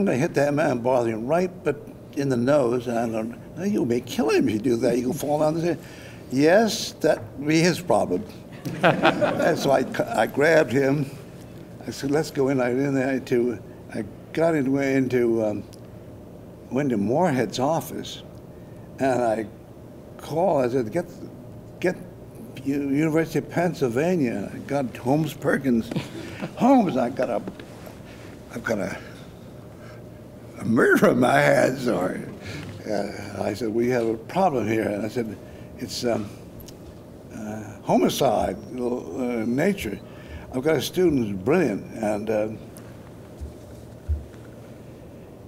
gonna hit that man Bartholomew right but in the nose, and I'm going, no, you may kill him if you do that. You can fall down the stairs." Yes, that would be his problem. And so I grabbed him. I said, "Let's go in." I got went to Moorhead's office, and I called. I said, "Get University of Pennsylvania." I got Holmes Perkins. Holmes, I've got a murder in my hands. Or I said, "We have a problem here." And I said, "It's homicide, nature. I've got a student who's brilliant, and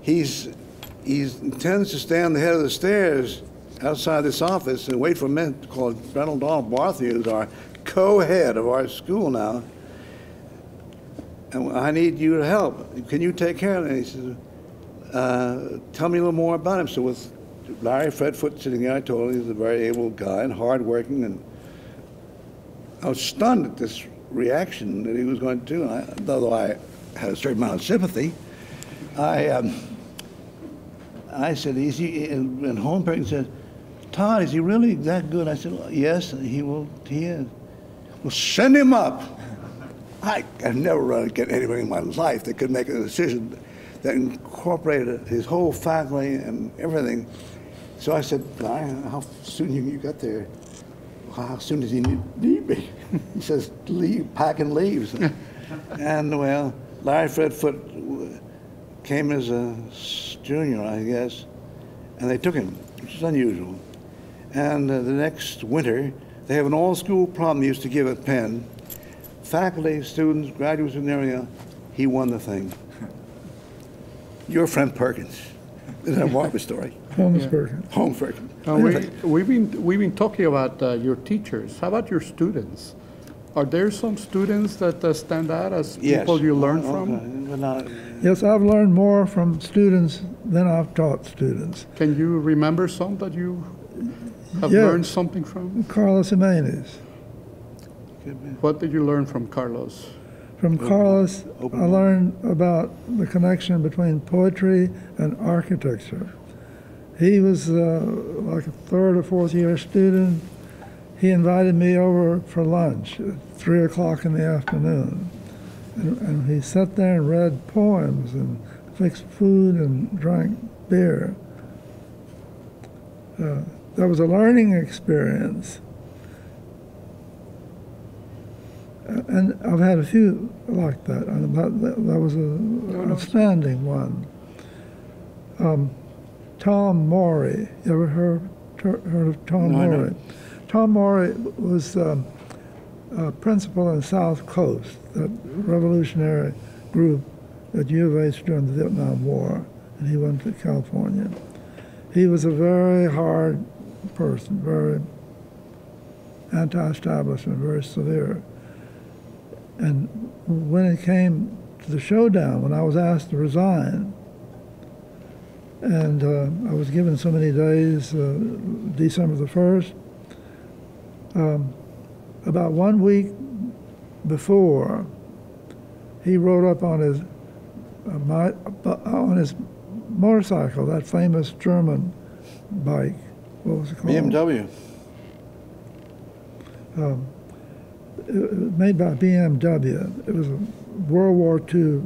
he intends to stay on the head of the stairs outside this office and wait for a man called Reynolds Donald Bartholomew, who's our co-head of our school now. And I need you to help. Can you take care of it?" And he says, "Tell me a little more about him." So with Larry Fred Foote sitting there, I told him he was a very able guy and hardworking, and I was stunned at this reaction that he was going to do. Although I had a certain amount of sympathy, I said, "Is he?" And Holmes Perkins said, "Todd, is he really that good?" I said, "Yes, he is." "Well, send him up." I've never run against anybody in my life that could make a decision that incorporated his whole faculty and everything. So I said, "How soon you got there?" "How soon does he need me?" He says, "Leave, pack and leaves." And well, Larry Fred Foote came as a junior, I guess, and they took him, which is unusual. And the next winter, they have an all-school problem they used to give at Penn. Faculty, students, graduates, and everything. He won the thing. Your friend Perkins. Isn't that a marvelous story? Holmes Perkins. Holmes Perkins. We've been talking about your teachers. How about your students? Are there some students that stand out as people you learn from? Yes, I've learned more from students than I've taught students. Can you remember some that you have learned something from? Carlos Jimenez. What did you learn from Carlos? From Carlos, I learned about the connection between poetry and architecture. He was like a third or fourth year student. He invited me over for lunch at 3 o'clock in the afternoon. And he sat there and read poems and fixed food and drank beer. That was a learning experience. And I've had a few like that. That was an outstanding one. Tom Morey. You ever heard of Tom No, I Morey? don't. Tom Morey was principal in South Coast, that revolutionary group at U of H during the Vietnam War, and he went to California. He was a very hard person, very anti-establishment, very severe. And when it came to the showdown, when I was asked to resign, and I was given so many days, December the 1st, about 1 week before, he rode up on his motorcycle, that famous German bike. What was it called? BMW. Made by BMW. It was a World War II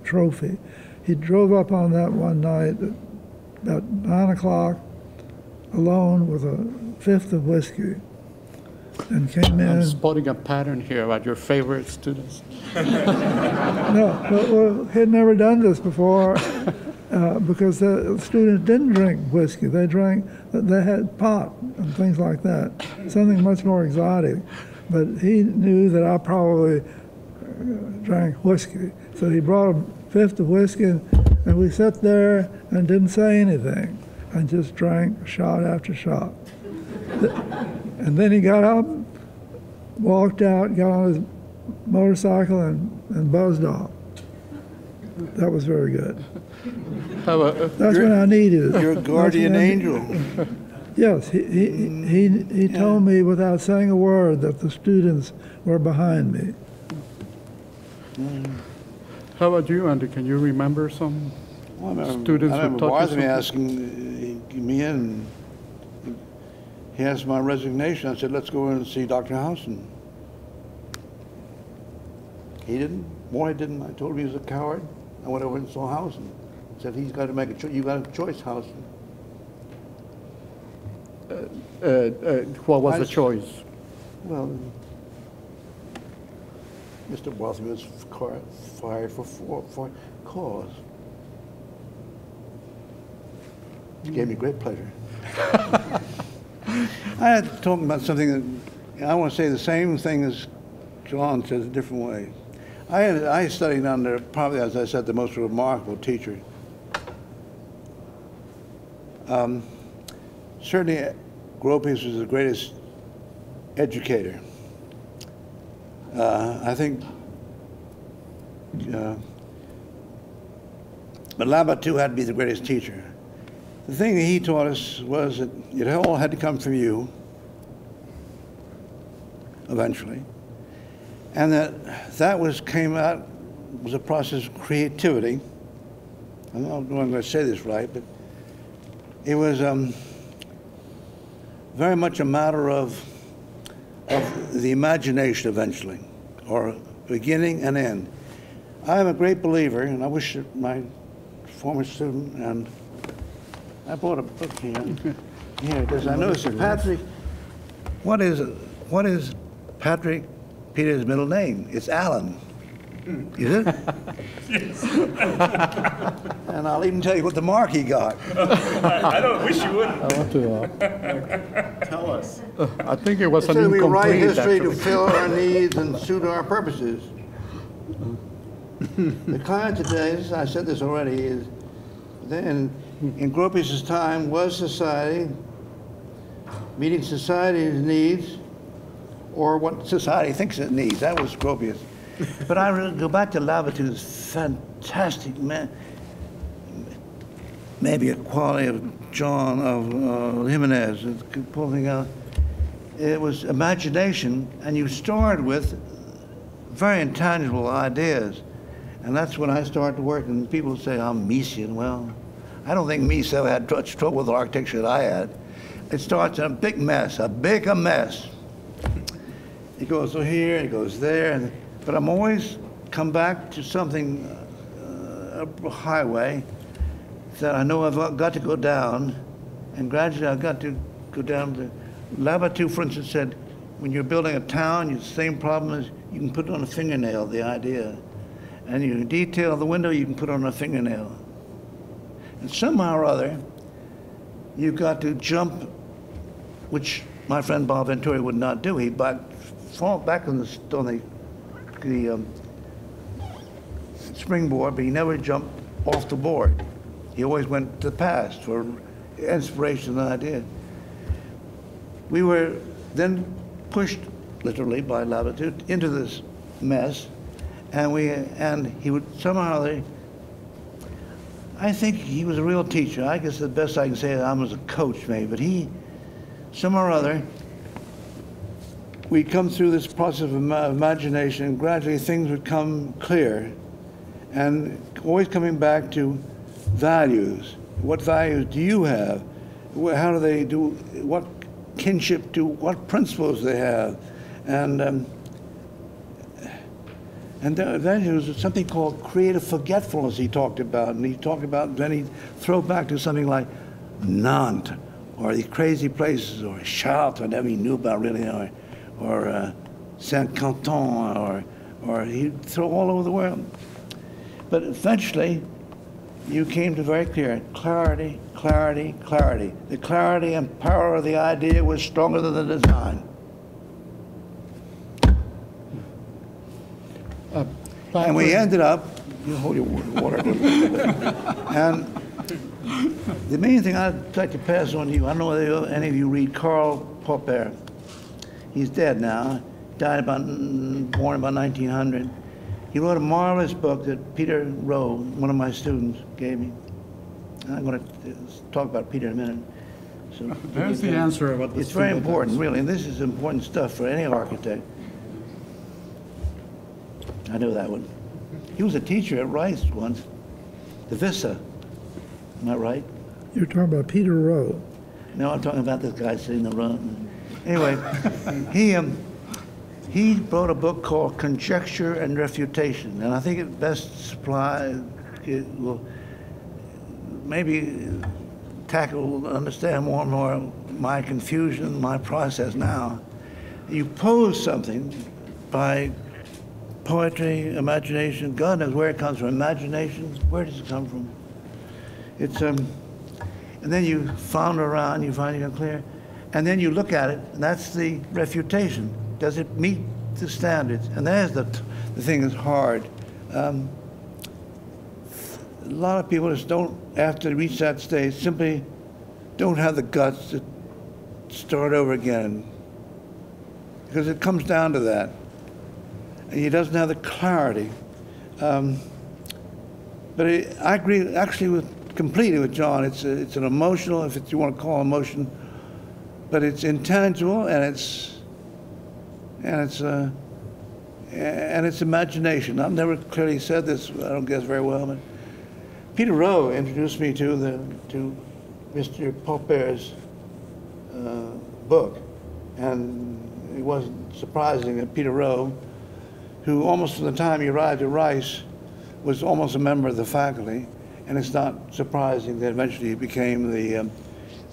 trophy. He drove up on that one night at about 9 o'clock alone with a fifth of whiskey and came in. I'm spotting a pattern here about your favorite students. No, well, he had never done this before because the students didn't drink whiskey. They had pot and things like that, something much more exotic. But he knew that I probably drank whiskey. So he brought a fifth of whiskey, and we sat there and didn't say anything and just drank shot after shot. And then he got up, walked out, got on his motorcycle, and buzzed off. That was very good. That's when I needed it. Your guardian angel. Yes, he told me without saying a word that the students were behind me. How about you, Andy? Can you remember some students I who remember taught you Bartholomew something? asking me in. He asked my resignation. I said, let's go in and see Dr. Houston. He didn't. Morey didn't. I told him he was a coward. I went over and saw Houston. Said, he's got to make a choice. You got a choice, Houston. What was the choice? Well, Mr. Bartholomew was fired for cause. It gave me great pleasure. I had to talk about something that I want to say the same thing as John says a different way. I studied under probably, as I said, the most remarkable teacher. Certainly, Gropius was the greatest educator. I think, but Labatut had to be the greatest teacher. The thing that he taught us was that it all had to come from you, eventually, and that came out was a process of creativity. I don't know if I'm going to say this right, but it was very much a matter of the imagination eventually, or beginning and end. I am a great believer, and I wish that my former student, and I bought a book here. Here it is. I noticed that Patrick, what is Patrick Peter's middle name? It's Allen. Is it? Yes. And I'll even tell you what the mark he got. I don't wish you wouldn't. I want to. Tell us. I think it was It an says we write incomplete. history to Actually. fill our needs and suit our purposes. The client today, I said this already, is then in Gropius's time was society, meeting society's needs, or what society thinks it needs. That was Gropius. But I really go back to Labatut's fantastic man, maybe a quality of John, of Jimenez, pulling out. It was imagination, and you started with very intangible ideas. And that's when I started to work, and people say I'm Misesian. Well, I don't think Mies ever had much trouble with architecture that I had. It starts in a big mess, a mess. It goes here, it goes there, but I'm always come back to something, a highway that I know I've got to go down, and gradually I've got to go down to, Labatut, for instance, said, when you're building a town, the same problem is you can put it on a fingernail, the idea. And you detail the window, you can put it on a fingernail. And somehow or other, you got to jump, which my friend Bob Venturi would not do. He'd fall back on the springboard, but he never jumped off the board. He always went to the past for inspiration and ideas. We were then pushed, literally by latitude, into this mess, and he would somehow or other, I think he was a real teacher. I guess the best I can say is I was a coach maybe, but he, somehow or other, we'd come through this process of imagination, and gradually things would come clear, and always coming back to values. What values do you have? How do they do, what kinship do, what principles they have? And then there was something called creative forgetfulness he talked about, and he talked about, then he'd throw back to something like Nantes, or these crazy places, or Chartres, I never even knew about really, or Saint-Quentin, or he'd throw all over the world. But eventually, you came to very clear, clarity, clarity, clarity. The clarity and power of the idea was stronger than the design. And we ended up, you hold your water, and the main thing I'd like to pass on to you, I don't know whether any of you read Karl Popper. He's dead now, born about 1900. He wrote a marvelous book that Peter Rowe, one of my students, gave me. I'm going to talk about Peter in a minute. So There's the answer about the It's very important, really, and this is important stuff for any architect. I know that one. He was a teacher at Rice once, the Vista. Am I right? You're talking about Peter Rowe. No, I'm talking about this guy sitting in the room. Anyway, he wrote a book called Conjecture and Refutation, and I think it best it will maybe understand more and more my confusion, my process now. You pose something by poetry, imagination, God knows where it comes from. Imagination, where does it come from? It's, and then you flounder around, you find it clear, and then you look at it, and that's the refutation. Does it meet the standards? And there's the thing that's hard. A lot of people just don't, after they reach that stage, simply don't have the guts to start over again. Because it comes down to that. And he doesn't have the clarity. But I agree actually completely with John. It's an emotional, if you want to call it emotion, but it's intangible, and it's imagination. I've never clearly said this, I don't guess very well, but Peter Rowe introduced me to Mr. Popper's book, and it wasn't surprising that Peter Rowe, who almost from the time he arrived at Rice was almost a member of the faculty, and it's not surprising that eventually he became the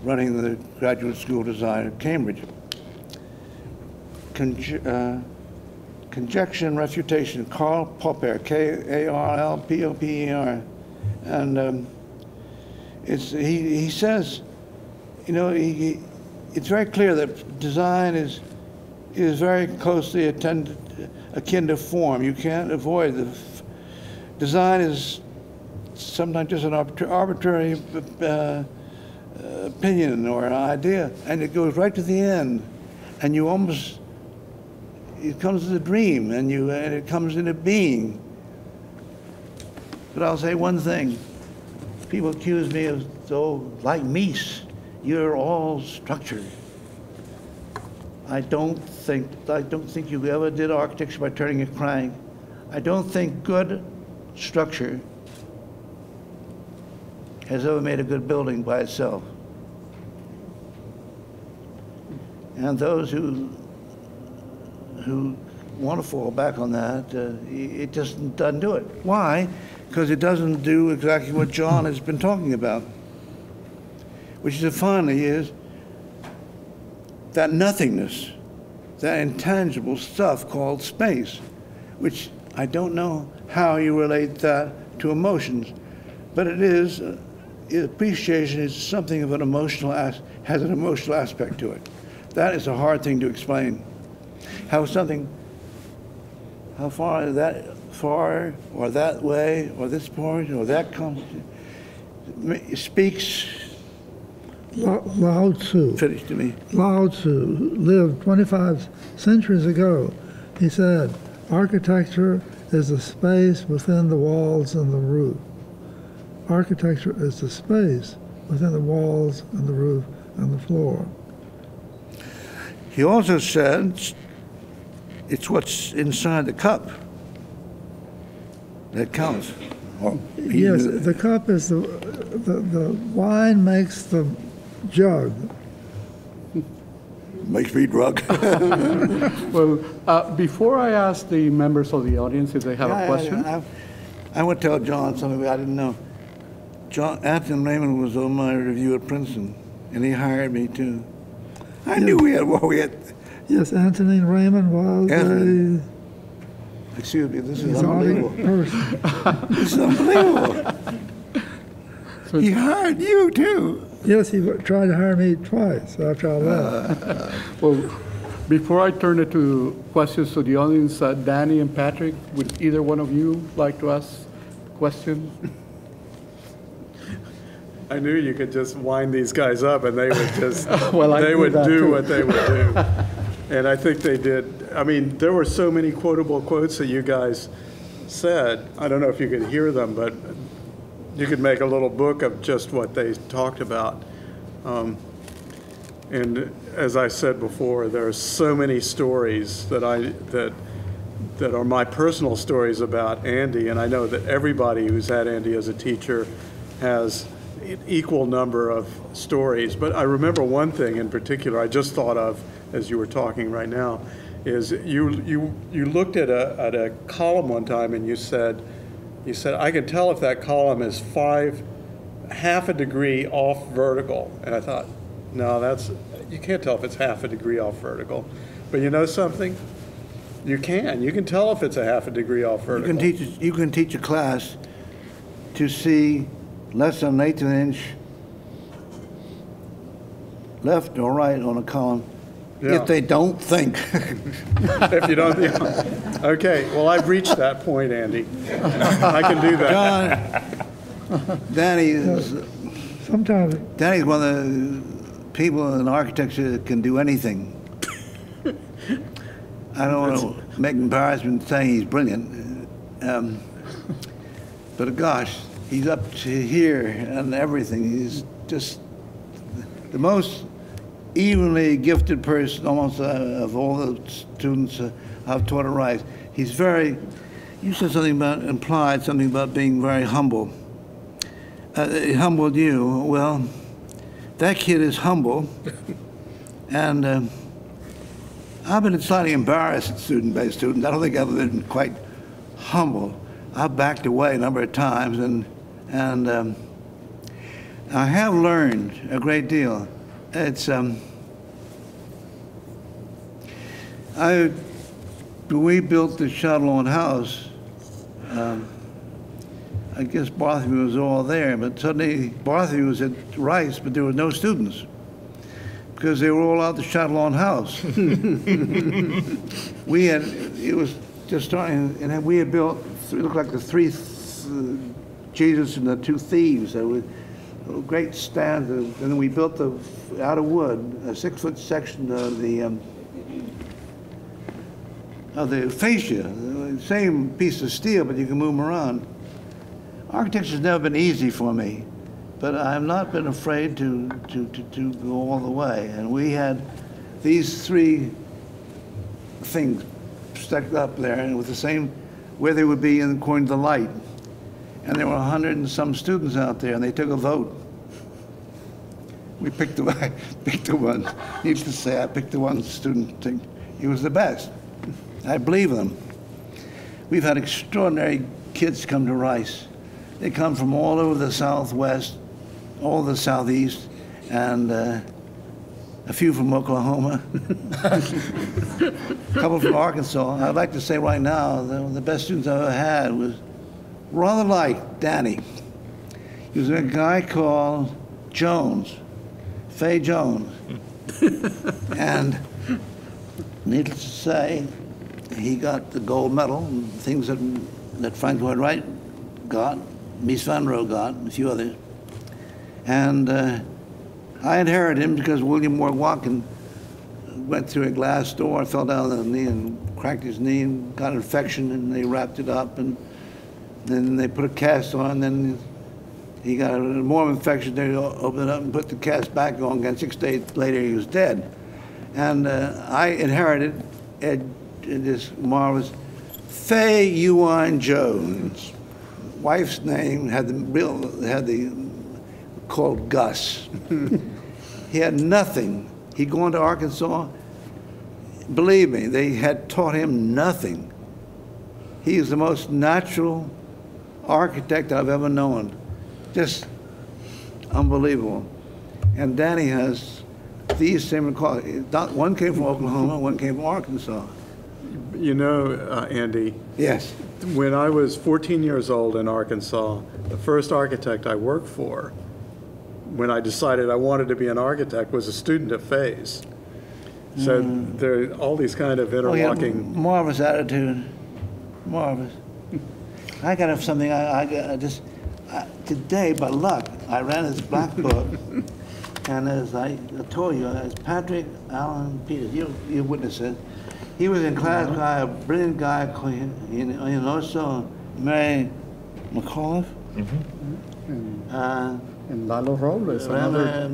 running the graduate school design at Cambridge. Conjecture and Refutation, Karl Popper, K-A-R-L-P-O-P-E-R. And he says, you know, it's very clear that design is very closely akin to form. You can't avoid the design is sometimes just an arbitrary opinion or an idea, and it goes right to the end, and you almost, it comes as a dream, and it comes into being. But I'll say one thing. People accuse me of, like Mies, you're all structure. I don't think you ever did architecture by turning a crank. I don't think good structure has ever made a good building by itself. And those who want to fall back on that, it just doesn't do it. Why? Because it doesn't do exactly what John has been talking about, which is finally is that nothingness, that intangible stuff called space, which I don't know how you relate that to emotions, but it is appreciation is something of an emotional, has an emotional aspect to it. That is a hard thing to explain. How far is that far, or that way, or this point, or that comes, speaks. Lao Tzu. Finish to me. Lao Tzu lived 25 centuries ago. He said, architecture is the space within the walls and the roof. Architecture is the space within the walls and the roof and the floor. He also said, it's what's inside the cup that counts. Yes, the cup is the wine makes the jug. Makes me drunk. Well, before I ask the members of the audience if they have a question. I want to tell John something I didn't know. Anthony Raymond was on my review at Princeton, and he hired me too. I knew we had. Yes, Anthony Raymond was excuse me, this is an unbelievable. person. This is unbelievable. He hired you too. Yes, he tried to hire me twice after I left. Well, before I turn it to questions to the audience, Danny and Patrick, would either one of you like to ask questions? I knew you could just wind these guys up and they would just, Well, I they knew would that do too. what they would do. And I think they did. I mean, there were so many quotable quotes that you guys said. I don't know if you could hear them, but you could make a little book of just what they talked about. And as I said before, there are so many stories that that are my personal stories about Andy, and I know that everybody who's had Andy as a teacher has an equal number of stories. But I remember one thing in particular I just thought of as you were talking right now, is you looked at a column one time and you said, I can tell if that column is half a degree off vertical. And I thought, no, you can't tell if it's half a degree off vertical. But you know something? You can tell if it's a half a degree off vertical. You can teach a class to see less than an eighth of an inch left or right on a column. Yeah. If they don't think. If you don't, okay. Well, I've reached that point, Andy. I can do that. John, Danny's one of the people in architecture that can do anything. I don't want to make embarrassment saying he's brilliant, but gosh, he's up to here and everything. He's just the most evenly gifted person, almost of all the students I've taught at Rice. He's you said implied something about being very humble. He humbled you. Well, that kid is humble, and I've been slightly embarrassed at student by students. I don't think I've been quite humble. I've backed away a number of times, and I have learned a great deal. It's when we built the Chatillon house, I guess Bartholomew was all there, but suddenly Bartholomew was at Rice, but there were no students because they were all out the Chatillon house. It was just starting, and we had built, it looked like the three Jesus and the two thieves. There were great stands, and then we built out of wood, a 6-foot section of the fascia, same piece of steel, but you can move them around. Architecture's never been easy for me, but I've not been afraid to go all the way. And we had these three things stuck up there, and with the same where they would be according to the light. And there were 100 and some students out there, and they took a vote. We picked the one. Needless to say, I picked the one student thing. He was the best. I believe them. We've had extraordinary kids come to Rice. They come from all over the Southwest, all the Southeast, and a few from Oklahoma, a couple from Arkansas. I'd like to say right now, the best students I ever had was rather like Danny. was a guy called Jones, Fay Jones. And needless to say, he got the gold medal and things that Frank Lloyd Wright got, Mies van Roo got, and a few others. And I inherited him because William Ward Watkin went through a glass door, fell down on the knee and cracked his knee and got an infection, and they wrapped it up, and then they put a cast on, and then he got more infection. They opened it up and put the cast back on again. 6 days later, he was dead. And I inherited this marvelous Fay Yuan Jones. Wife's name called Gus. He had nothing. He'd gone to Arkansas. Believe me, they had taught him nothing. He is the most natural architect I've ever known. Just unbelievable. And Danny has these same qualities. One came from Oklahoma, one came from Arkansas. You know, Andy, Yes. when I was 14 years old in Arkansas, the first architect I worked for, when I decided I wanted to be an architect, was a student at Fay's. So there are all these kind of interlocking. Marvelous attitude. Marvelous. I got something, today, by luck, I ran his black book, and as I told you, as Patrick Allen Peters, you witnessed it, he was in class guy, a brilliant guy, and also Mary McAuliffe. And Lalo Robles, another.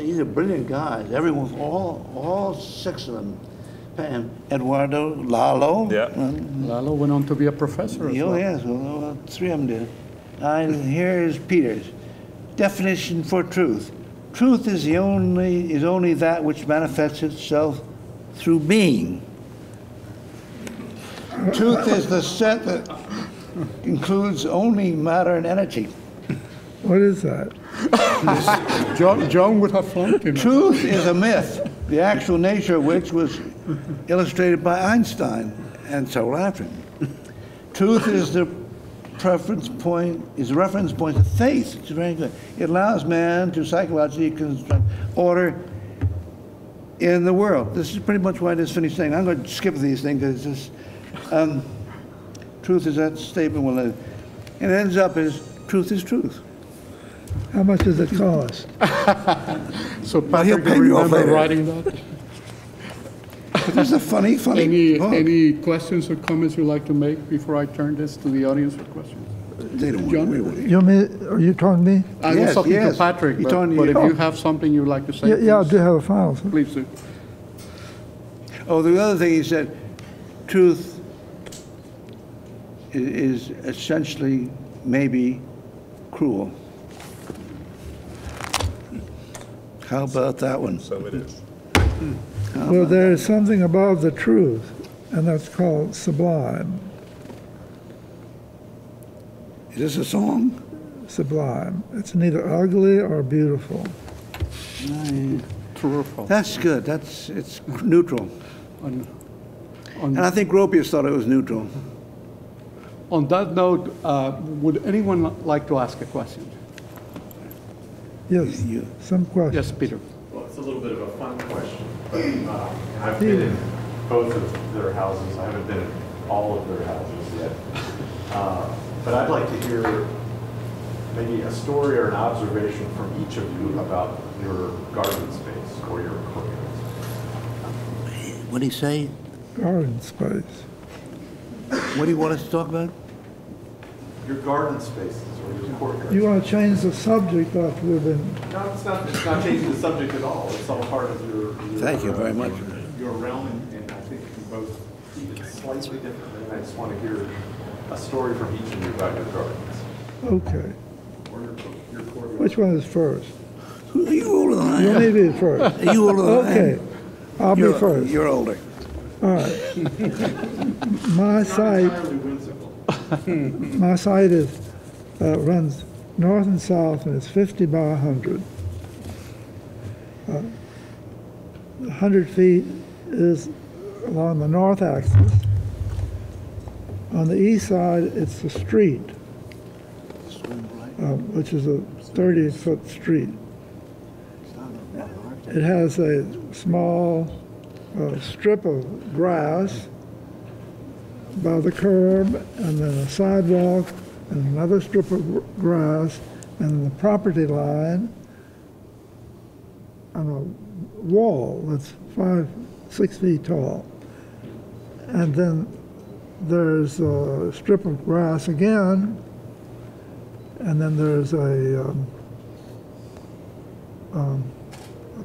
These are brilliant guys. Everyone, all 6 of them. And Eduardo, Lalo. Yeah. Lalo went on to be a professor as well. Oh, yes, well, 3 of them did. And here's Peters. Definition for truth. Truth is only that which manifests itself through being. Truth is the set that includes only matter and energy. What is that? John would have flunked him. Truth is a myth, the actual nature of which was illustrated by Einstein and several after him. Truth is the reference point to faith. It's very good. It allows man to psychologically construct order in the world. This is pretty much why this finished saying. I'm going to skip these things because it's just, truth is that statement. And it ends up as truth is truth. How much does it cost? So Patrick, do you remember writing that? This is a funny book. Any questions or comments you'd like to make before I turn this to the audience for questions? They don't John? Are you talking to me? I was talking to Patrick, but if you have something you'd like to say, Yeah, I do have a final. please do. Oh, the other thing he said, truth is essentially maybe cruel. How about that one? So it is. Well, there is something above the truth, and that's called sublime. Is this a song? Sublime. It's neither ugly or beautiful. Truthful. That's good. It's neutral. And I think Gropius thought it was neutral. On that note, would anyone like to ask a question? Yes, some questions. Yes, Peter. Well, it's a little bit of a fun question, but I've been in both of their houses. I haven't been in all of their houses yet. But I'd like to hear maybe a story or an observation from each of you about your garden space or your courtyard space. What do you say? Garden space. What do you want us to talk about? Your garden spaces or your courtyard. You want to change the subject after we've been... No, it's not changing the subject at all. It's all part of your Thank you very much. Your realm, and I think you both treat it slightly differently. And I just want to hear a story from each of you about your gardens. Okay. Or your courtyard. Which one is first? Are you older than I You am? may be first. Are you older than I am? Okay. I'll be first. You're older. All right. My site... My site is runs north and south, and it's 50 by 100. 100 feet is along the north axis. On the east side, it's the street. which is a 30-foot street. It has a small strip of grass by the curb, and then a sidewalk, and another strip of grass, and the property line, and a wall that's 6 feet tall. And then there's a strip of grass again, and then there's a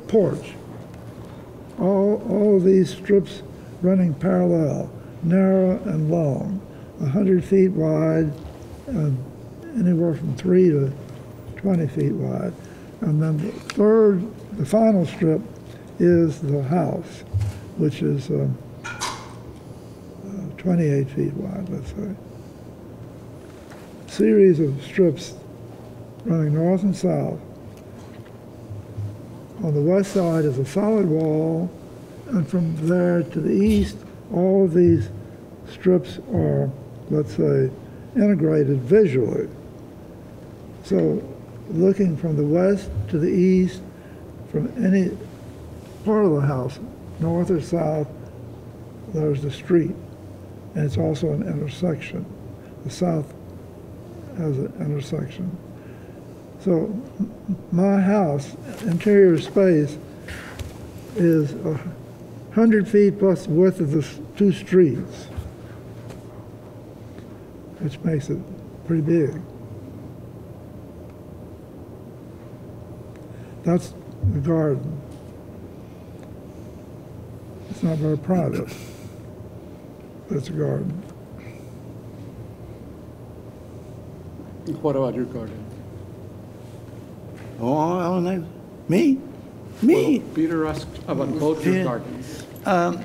porch. All of these strips running parallel, narrow and long, 100 feet wide, and anywhere from 3 to 20 feet wide. And then the final strip is the house, which is 28 feet wide, let's say. Series of strips running north and south. On the west side is a solid wall, and from there to the east, all of these strips are, let's say, integrated visually. So looking from the west to the east, from any part of the house, north or south, there's the street. And it's also an intersection. The south has an intersection. So my house, interior space, is 100 feet plus the width of the 2 streets, which makes it pretty big. That's the garden. It's not very private, but it's a garden. What about your garden? Oh, me? Me? Well, Peter asked about both your gardens. I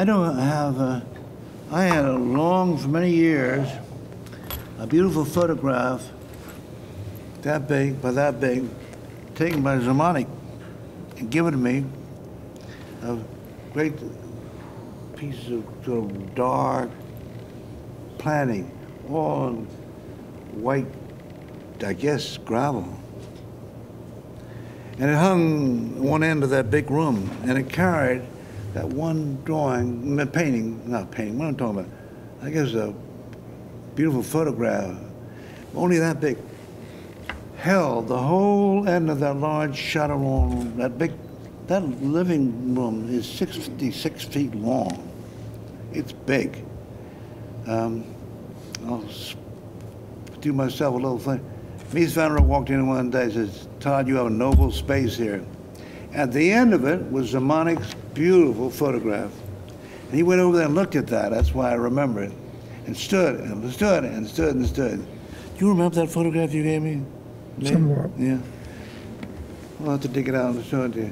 don't have I had a long, for many years, a beautiful photograph, that big, by that big, taken by Zemanek and given to me, of great pieces of sort of dark planting, all in white, I guess, gravel. And it hung one end of that big room, and it carried that one drawing, painting, not painting, what am I talking about? I guess a beautiful photograph, only that big, held the whole end of that large chateau, that living room is 66 feet long. It's big. I'll do myself a little thing. Mies van der Rohe walked in one day and says, "Todd, you have a noble space here." At the end of it was Zemanek's beautiful photograph. And he went over there and looked at that. That's why I remember it. And stood and stood and stood and stood. Do you remember that photograph you gave me? Somewhat. Yeah. I'll have to dig it out and show it to you.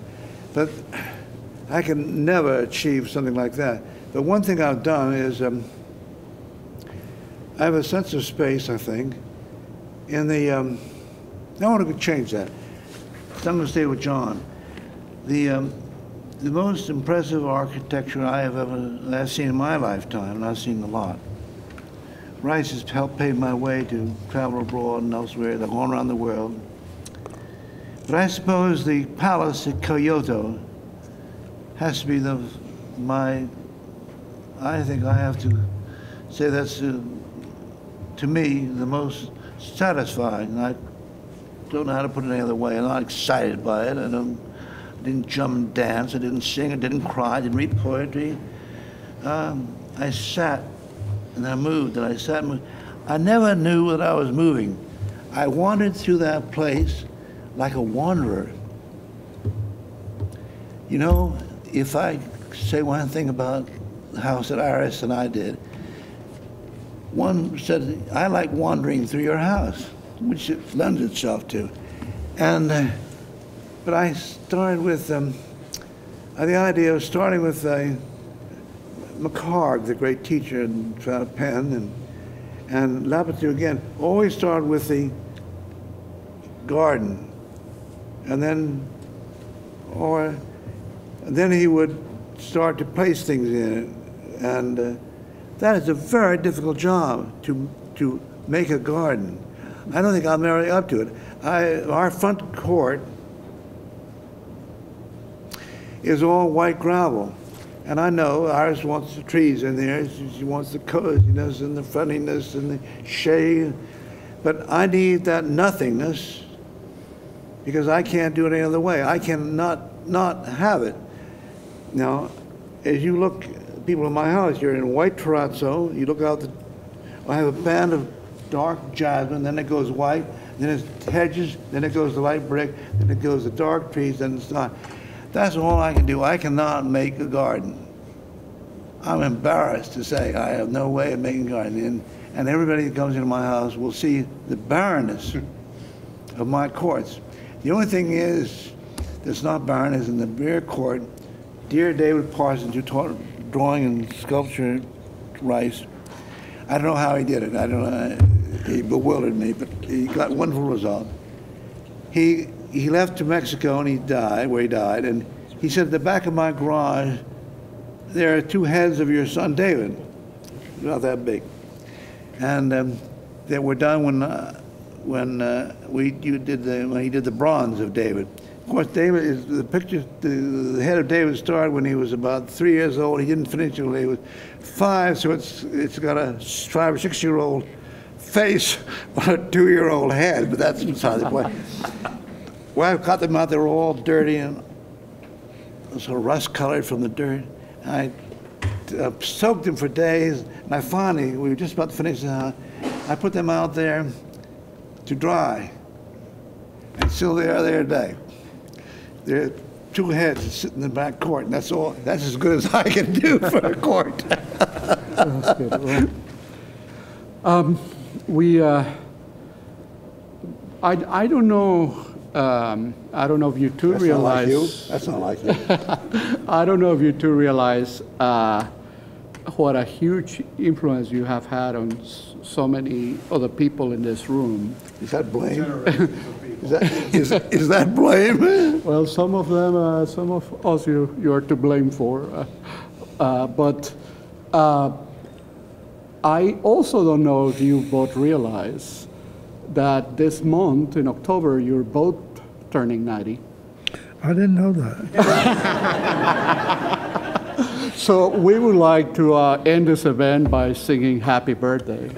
But I can never achieve something like that. But one thing I've done is I have a sense of space, I think, in the, I want to change that. So I'm going to stay with John. The most impressive architecture I've seen in my lifetime, and I've seen a lot. Rice has helped pave my way to travel abroad and elsewhere, they're going around the world. But I suppose the palace at Kyoto has to be I think I have to say that's, to me, the most satisfying. I don't know how to put it any other way. I'm not excited by it. I didn't jump and dance. I didn't sing. I didn't cry. I didn't read poetry. I sat and I moved, and I sat and moved. I never knew that I was moving. I wandered through that place like a wanderer. You know, if I say one thing about the house that Iris and I did, one said, "I like wandering through your house," which it lends itself to. And, but I started with the idea of starting with McHarg, the great teacher in Penn, and Lapetou again, always started with the garden. And then he would start to place things in it. And That is a very difficult job to make a garden. I don't think I'm very up to it. Our front court is all white gravel. And I know Iris wants the trees in there. She wants the coziness and the funniness and the shade. But I need that nothingness because I can't do it any other way. I cannot not have it. Now, as you look, people in my house, you're in white terrazzo. You look out I have a band of dark jasmine, then it goes white, then it's hedges, then it goes to light brick, then it goes to dark trees, then it's not. That's all I can do. I cannot make a garden. I'm embarrassed to say I have no way of making a garden. And everybody that comes into my house will see the barrenness of my courts. The only thing is that's not barren is in the rear court. Dear David Parsons, who taught drawing and sculpture at Rice, I don't know how he did it. I don't know. He bewildered me, but he got wonderful result. He left to Mexico and he died, where he died, and he said, at the back of my garage, there are two heads of your son David, not that big. And they were done when he did the bronze of David. Of course, David is the picture. The head of David started when he was about 3 years old. He didn't finish until he was 5, so it's got a 5 or 6-year-old face on a 2-year-old head. But that's beside the point. Well, I've got them out. They're all dirty and sort of rust-colored from the dirt. I soaked them for days, and we were just about to finish the house. I put them out there to dry, and still they are there today. There are two heads that sit in the back court, and that's all. That's as good as I can do for a court. That's good. Well, I don't know. I don't know if you two realize. That's not like you. I don't know if you two realize what a huge influence you have had on so many other people in this room. Is that blame? Is that blame? Well, some of us you are to blame for, but I also don't know if you both realize that this month in October you're both turning 90. I didn't know that. So we would like to end this event by singing Happy Birthday.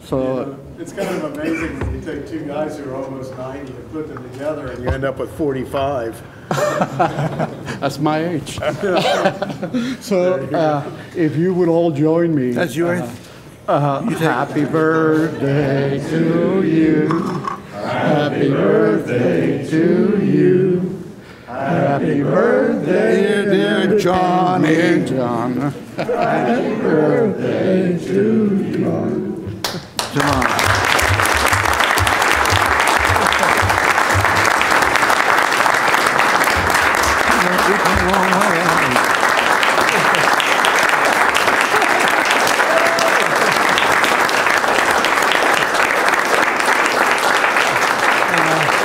So it's kind of amazing when you take two guys who are almost 90 and put them together and you end up with 45. That's my age. So if you would all join me. That's yours. Happy birthday to you. Happy birthday to you. Happy birthday, dear Johnny. John. Happy birthday to John.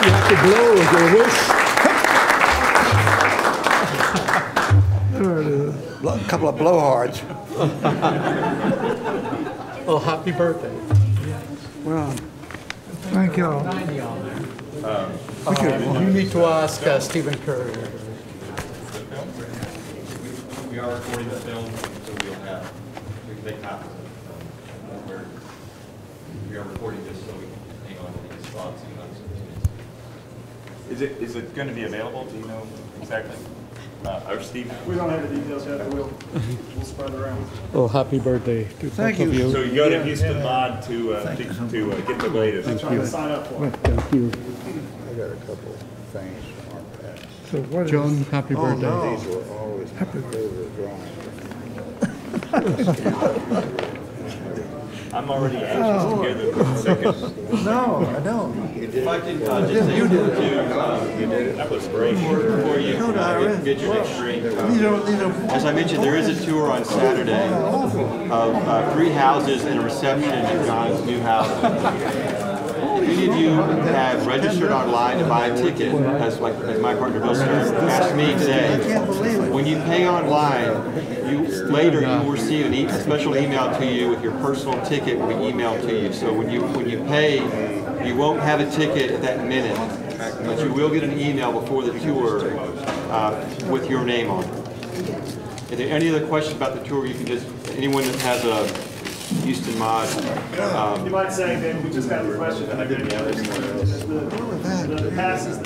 You have to blow with your wish. A couple of blowhards. Oh, happy birthday. Well, Thank you all. You need to ask Stephen Curry. We are recording the film, so we can make copies of it. We are recording this so we can hang on to these thoughts and notes. Is it going to be available? Do you know exactly? Or Steve? We don't have the details yet, but we'll spread it around. Oh, happy birthday to Thank both of you. you. So you go to Houston Mod to get the latest. That's what I'm sign up for. Thank you. I got a couple things on that. So what is John, happy birthday. No. These were always my favorite drawings. I'm already anxious to hear the second. No, I don't. If I can just say you did it. That was great. Before you get your next drink. As I mentioned, there is a tour on Saturday of 3 houses and a reception at John's new house. If any of you have registered online to buy a ticket, as my partner Bill said, ask me today. when you pay online, later you will receive a special email to you with your personal ticket will be emailed to you. So when you pay, you won't have a ticket at that minute, but you will get an email before the tour with your name on it. If there are any other questions about the tour, you can just, anyone that has a Houston mod. You might say, David, we just had a question. The passes